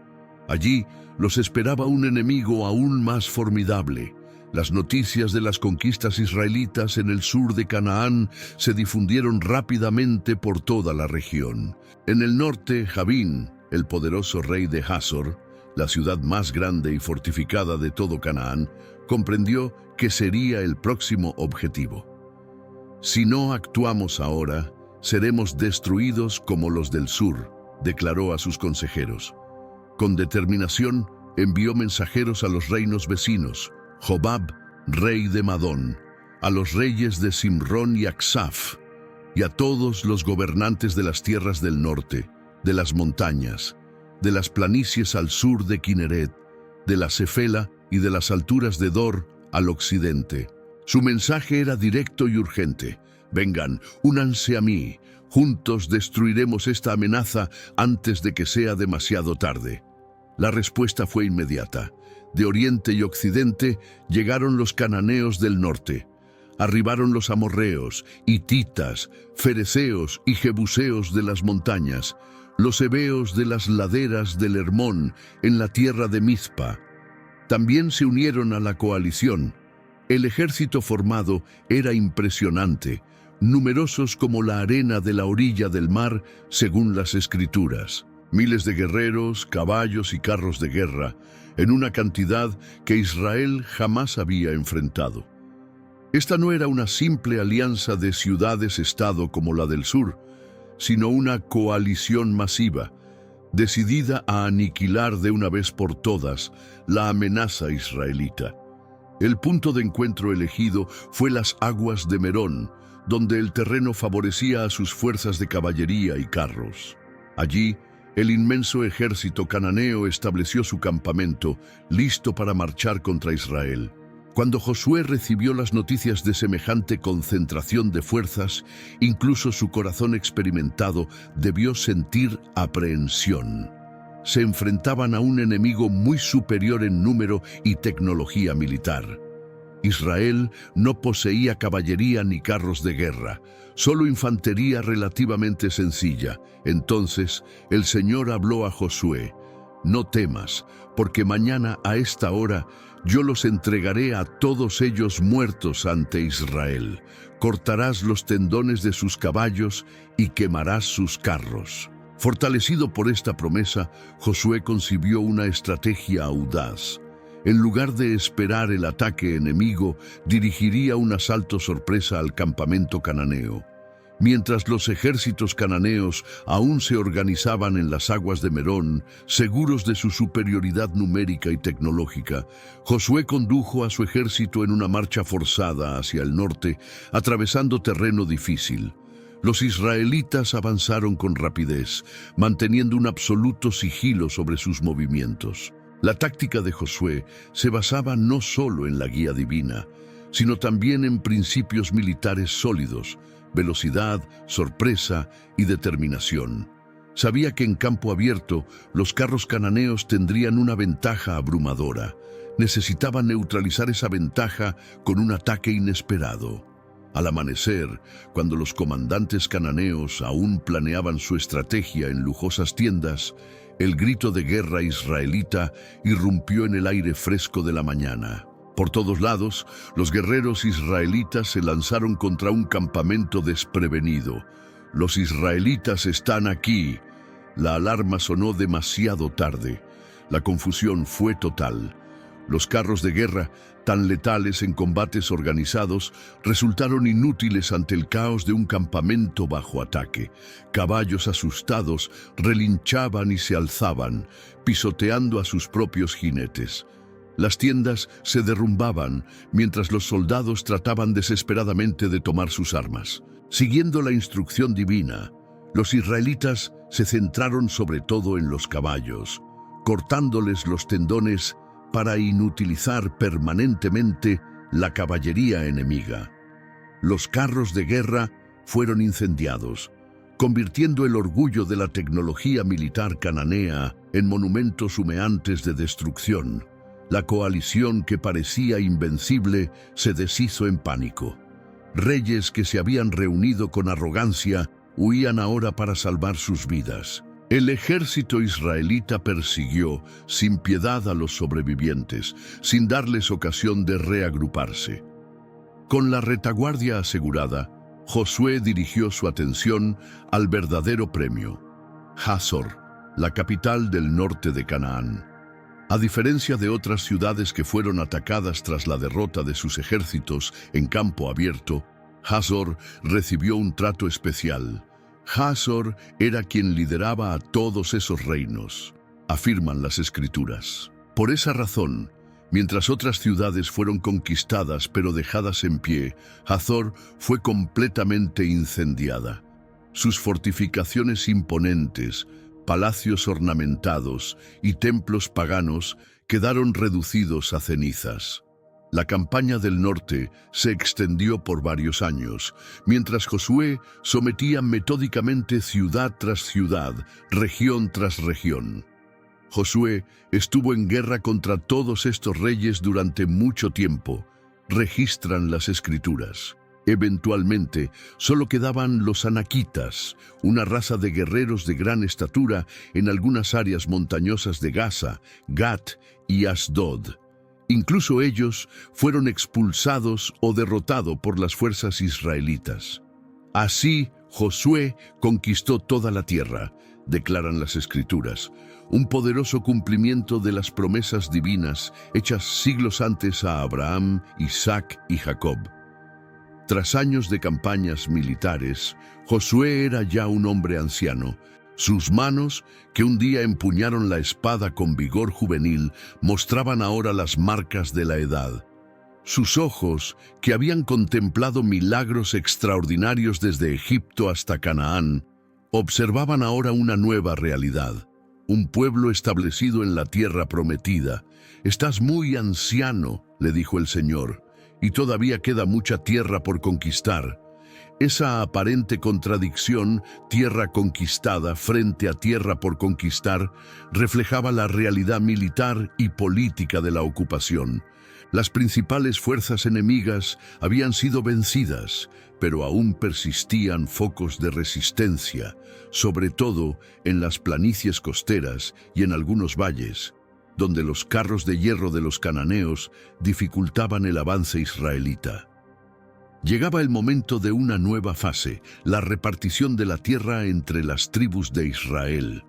Allí los esperaba un enemigo aún más formidable. Las noticias de las conquistas israelitas en el sur de Canaán se difundieron rápidamente por toda la región. En el norte, Jabín, el poderoso rey de Hazor, la ciudad más grande y fortificada de todo Canaán, comprendió que sería el próximo objetivo. Si no actuamos ahora, seremos destruidos como los del sur, declaró a sus consejeros. Con determinación, envió mensajeros a los reinos vecinos, Jobab, rey de Madón, a los reyes de Simrón y Aksaf, y a todos los gobernantes de las tierras del norte, de las montañas, de las planicies al sur de Kineret, de la Cefela y de las alturas de Dor al occidente. Su mensaje era directo y urgente. Vengan, únanse a mí. Juntos destruiremos esta amenaza antes de que sea demasiado tarde. La respuesta fue inmediata. De oriente y occidente llegaron los cananeos del norte. Arribaron los amorreos, hititas, fereceos y jebuseos de las montañas, los heveos de las laderas del Hermón en la tierra de Mizpa. También se unieron a la coalición. El ejército formado era impresionante, numerosos como la arena de la orilla del mar, según las Escrituras. Miles de guerreros, caballos y carros de guerra, en una cantidad que Israel jamás había enfrentado. Esta no era una simple alianza de ciudades-estado como la del sur, sino una coalición masiva, decidida a aniquilar de una vez por todas la amenaza israelita. El punto de encuentro elegido fue las aguas de Merón, donde el terreno favorecía a sus fuerzas de caballería y carros. Allí, el inmenso ejército cananeo estableció su campamento, listo para marchar contra Israel. Cuando Josué recibió las noticias de semejante concentración de fuerzas, incluso su corazón experimentado debió sentir aprehensión. Se enfrentaban a un enemigo muy superior en número y tecnología militar. Israel no poseía caballería ni carros de guerra, solo infantería relativamente sencilla. Entonces el Señor habló a Josué: «No temas, porque mañana a esta hora yo los entregaré a todos ellos muertos ante Israel. Cortarás los tendones de sus caballos y quemarás sus carros». Fortalecido por esta promesa, Josué concibió una estrategia audaz. En lugar de esperar el ataque enemigo, dirigiría un asalto sorpresa al campamento cananeo. Mientras los ejércitos cananeos aún se organizaban en las aguas de Merón, seguros de su superioridad numérica y tecnológica, Josué condujo a su ejército en una marcha forzada hacia el norte, atravesando terreno difícil. Los israelitas avanzaron con rapidez, manteniendo un absoluto sigilo sobre sus movimientos. La táctica de Josué se basaba no solo en la guía divina, sino también en principios militares sólidos: velocidad, sorpresa y determinación. Sabía que en campo abierto los carros cananeos tendrían una ventaja abrumadora. Necesitaba neutralizar esa ventaja con un ataque inesperado. Al amanecer, cuando los comandantes cananeos aún planeaban su estrategia en lujosas tiendas, el grito de guerra israelita irrumpió en el aire fresco de la mañana. Por todos lados, los guerreros israelitas se lanzaron contra un campamento desprevenido. «Los israelitas están aquí». La alarma sonó demasiado tarde. La confusión fue total. Los carros de guerra, tan letales en combates organizados, resultaron inútiles ante el caos de un campamento bajo ataque. Caballos asustados relinchaban y se alzaban, pisoteando a sus propios jinetes. Las tiendas se derrumbaban mientras los soldados trataban desesperadamente de tomar sus armas. Siguiendo la instrucción divina, los israelitas se centraron sobre todo en los caballos, cortándoles los tendones para inutilizar permanentemente la caballería enemiga. Los carros de guerra fueron incendiados, convirtiendo el orgullo de la tecnología militar cananea en monumentos humeantes de destrucción. La coalición que parecía invencible se deshizo en pánico. Reyes que se habían reunido con arrogancia huían ahora para salvar sus vidas. El ejército israelita persiguió sin piedad a los sobrevivientes, sin darles ocasión de reagruparse. Con la retaguardia asegurada, Josué dirigió su atención al verdadero premio: Hazor, la capital del norte de Canaán. A diferencia de otras ciudades que fueron atacadas tras la derrota de sus ejércitos en campo abierto, Hazor recibió un trato especial. Hazor era quien lideraba a todos esos reinos, afirman las Escrituras. Por esa razón, Mientras otras ciudades fueron conquistadas pero dejadas en pie, Hazor fue completamente incendiada. Sus fortificaciones imponentes, palacios ornamentados y templos paganos quedaron reducidos a cenizas. La campaña del norte se extendió por varios años, mientras Josué sometía metódicamente ciudad tras ciudad, región tras región. Josué estuvo en guerra contra todos estos reyes durante mucho tiempo, registran las escrituras. Eventualmente, solo quedaban los anaquitas, una raza de guerreros de gran estatura en algunas áreas montañosas de Gaza, Gat y Asdod. Incluso ellos fueron expulsados o derrotados por las fuerzas israelitas. Así, Josué conquistó toda la tierra, declaran las escrituras, un poderoso cumplimiento de las promesas divinas hechas siglos antes a Abraham, Isaac y Jacob. Tras años de campañas militares, Josué era ya un hombre anciano. Sus manos, que un día empuñaron la espada con vigor juvenil, mostraban ahora las marcas de la edad. Sus ojos, que habían contemplado milagros extraordinarios desde Egipto hasta Canaán, observaban ahora una nueva realidad. Un pueblo establecido en la tierra prometida. «Estás muy anciano», le dijo el Señor, «y todavía queda mucha tierra por conquistar». Esa aparente contradicción, tierra conquistada frente a tierra por conquistar, reflejaba la realidad militar y política de la ocupación. Las principales fuerzas enemigas habían sido vencidas, pero aún persistían focos de resistencia, sobre todo en las planicies costeras y en algunos valles, donde los carros de hierro de los cananeos dificultaban el avance israelita. Llegaba el momento de una nueva fase, la repartición de la tierra entre las tribus de Israel.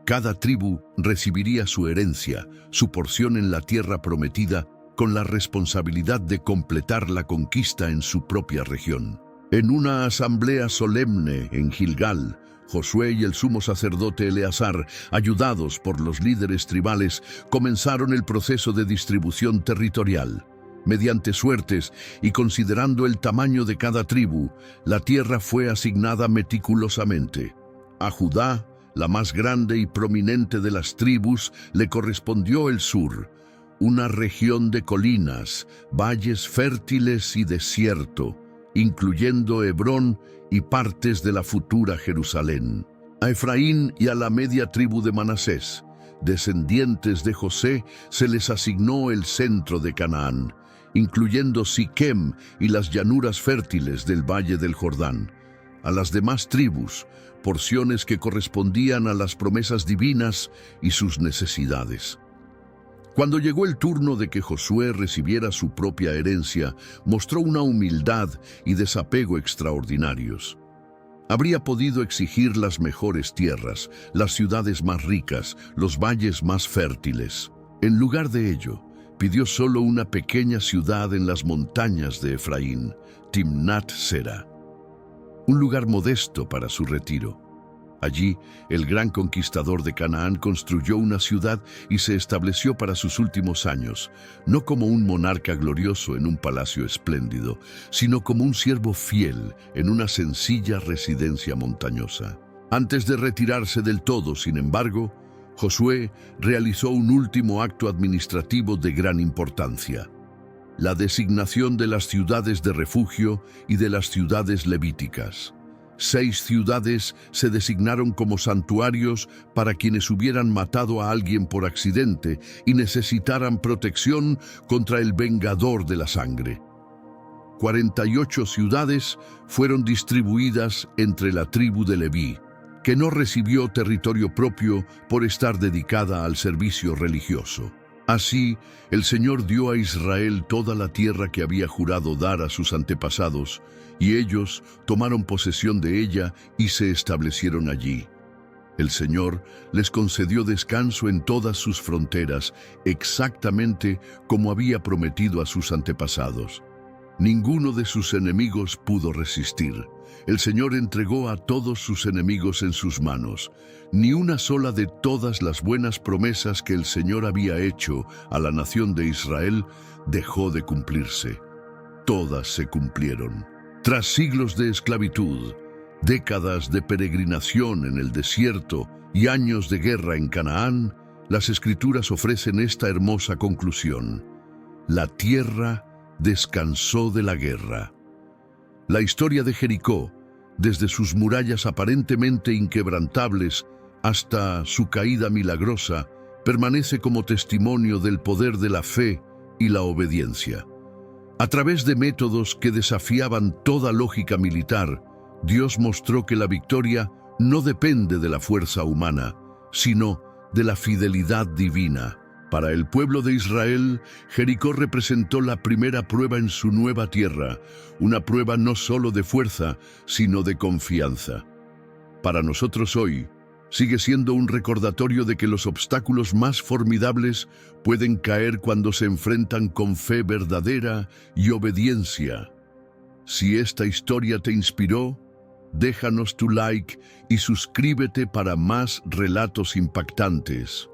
Cada tribu recibiría su herencia, su porción en la tierra prometida, con la responsabilidad de completar la conquista en su propia región. En una asamblea solemne en Gilgal, Josué y el sumo sacerdote Eleazar, ayudados por los líderes tribales, comenzaron el proceso de distribución territorial. Mediante suertes y considerando el tamaño de cada tribu, la tierra fue asignada meticulosamente. A Judá, la más grande y prominente de las tribus, le correspondió el sur, una región de colinas, valles fértiles y desierto, incluyendo Hebrón y partes de la futura Jerusalén. A Efraín y a la media tribu de Manasés, descendientes de José, se les asignó el centro de Canaán, incluyendo Siquem y las llanuras fértiles del valle del Jordán. A las demás tribus, porciones que correspondían a las promesas divinas y sus necesidades. Cuando llegó el turno de que Josué recibiera su propia herencia, mostró una humildad y desapego extraordinarios. Habría podido exigir las mejores tierras, las ciudades más ricas, los valles más fértiles. En lugar de ello, pidió solo una pequeña ciudad en las montañas de Efraín, Timnat Sera, un lugar modesto para su retiro. Allí, el gran conquistador de Canaán construyó una ciudad y se estableció para sus últimos años, no como un monarca glorioso en un palacio espléndido, sino como un siervo fiel en una sencilla residencia montañosa. Antes de retirarse del todo, sin embargo, Josué realizó un último acto administrativo de gran importancia: la designación de las ciudades de refugio y de las ciudades levíticas. 6 ciudades se designaron como santuarios para quienes hubieran matado a alguien por accidente y necesitaran protección contra el vengador de la sangre. 48 ciudades fueron distribuidas entre la tribu de Leví, que no recibió territorio propio por estar dedicada al servicio religioso. Así, el Señor dio a Israel toda la tierra que había jurado dar a sus antepasados, y ellos tomaron posesión de ella y se establecieron allí. El Señor les concedió descanso en todas sus fronteras, exactamente como había prometido a sus antepasados. Ninguno de sus enemigos pudo resistir. El Señor entregó a todos sus enemigos en sus manos. Ni una sola de todas las buenas promesas que el Señor había hecho a la nación de Israel dejó de cumplirse. Todas se cumplieron. Tras siglos de esclavitud, décadas de peregrinación en el desierto y años de guerra en Canaán, las Escrituras ofrecen esta hermosa conclusión: la tierra descansó de la guerra. La historia de Jericó, desde sus murallas aparentemente inquebrantables hasta su caída milagrosa, permanece como testimonio del poder de la fe y la obediencia. A través de métodos que desafiaban toda lógica militar, Dios mostró que la victoria no depende de la fuerza humana, sino de la fidelidad divina. Para el pueblo de Israel, Jericó representó la primera prueba en su nueva tierra, una prueba no solo de fuerza, sino de confianza. Para nosotros hoy, sigue siendo un recordatorio de que los obstáculos más formidables pueden caer cuando se enfrentan con fe verdadera y obediencia. Si esta historia te inspiró, déjanos tu like y suscríbete para más relatos impactantes.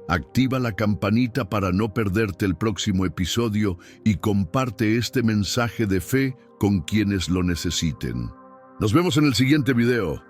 Activa la campanita para no perderte el próximo episodio y comparte este mensaje de fe con quienes lo necesiten. Nos vemos en el siguiente video.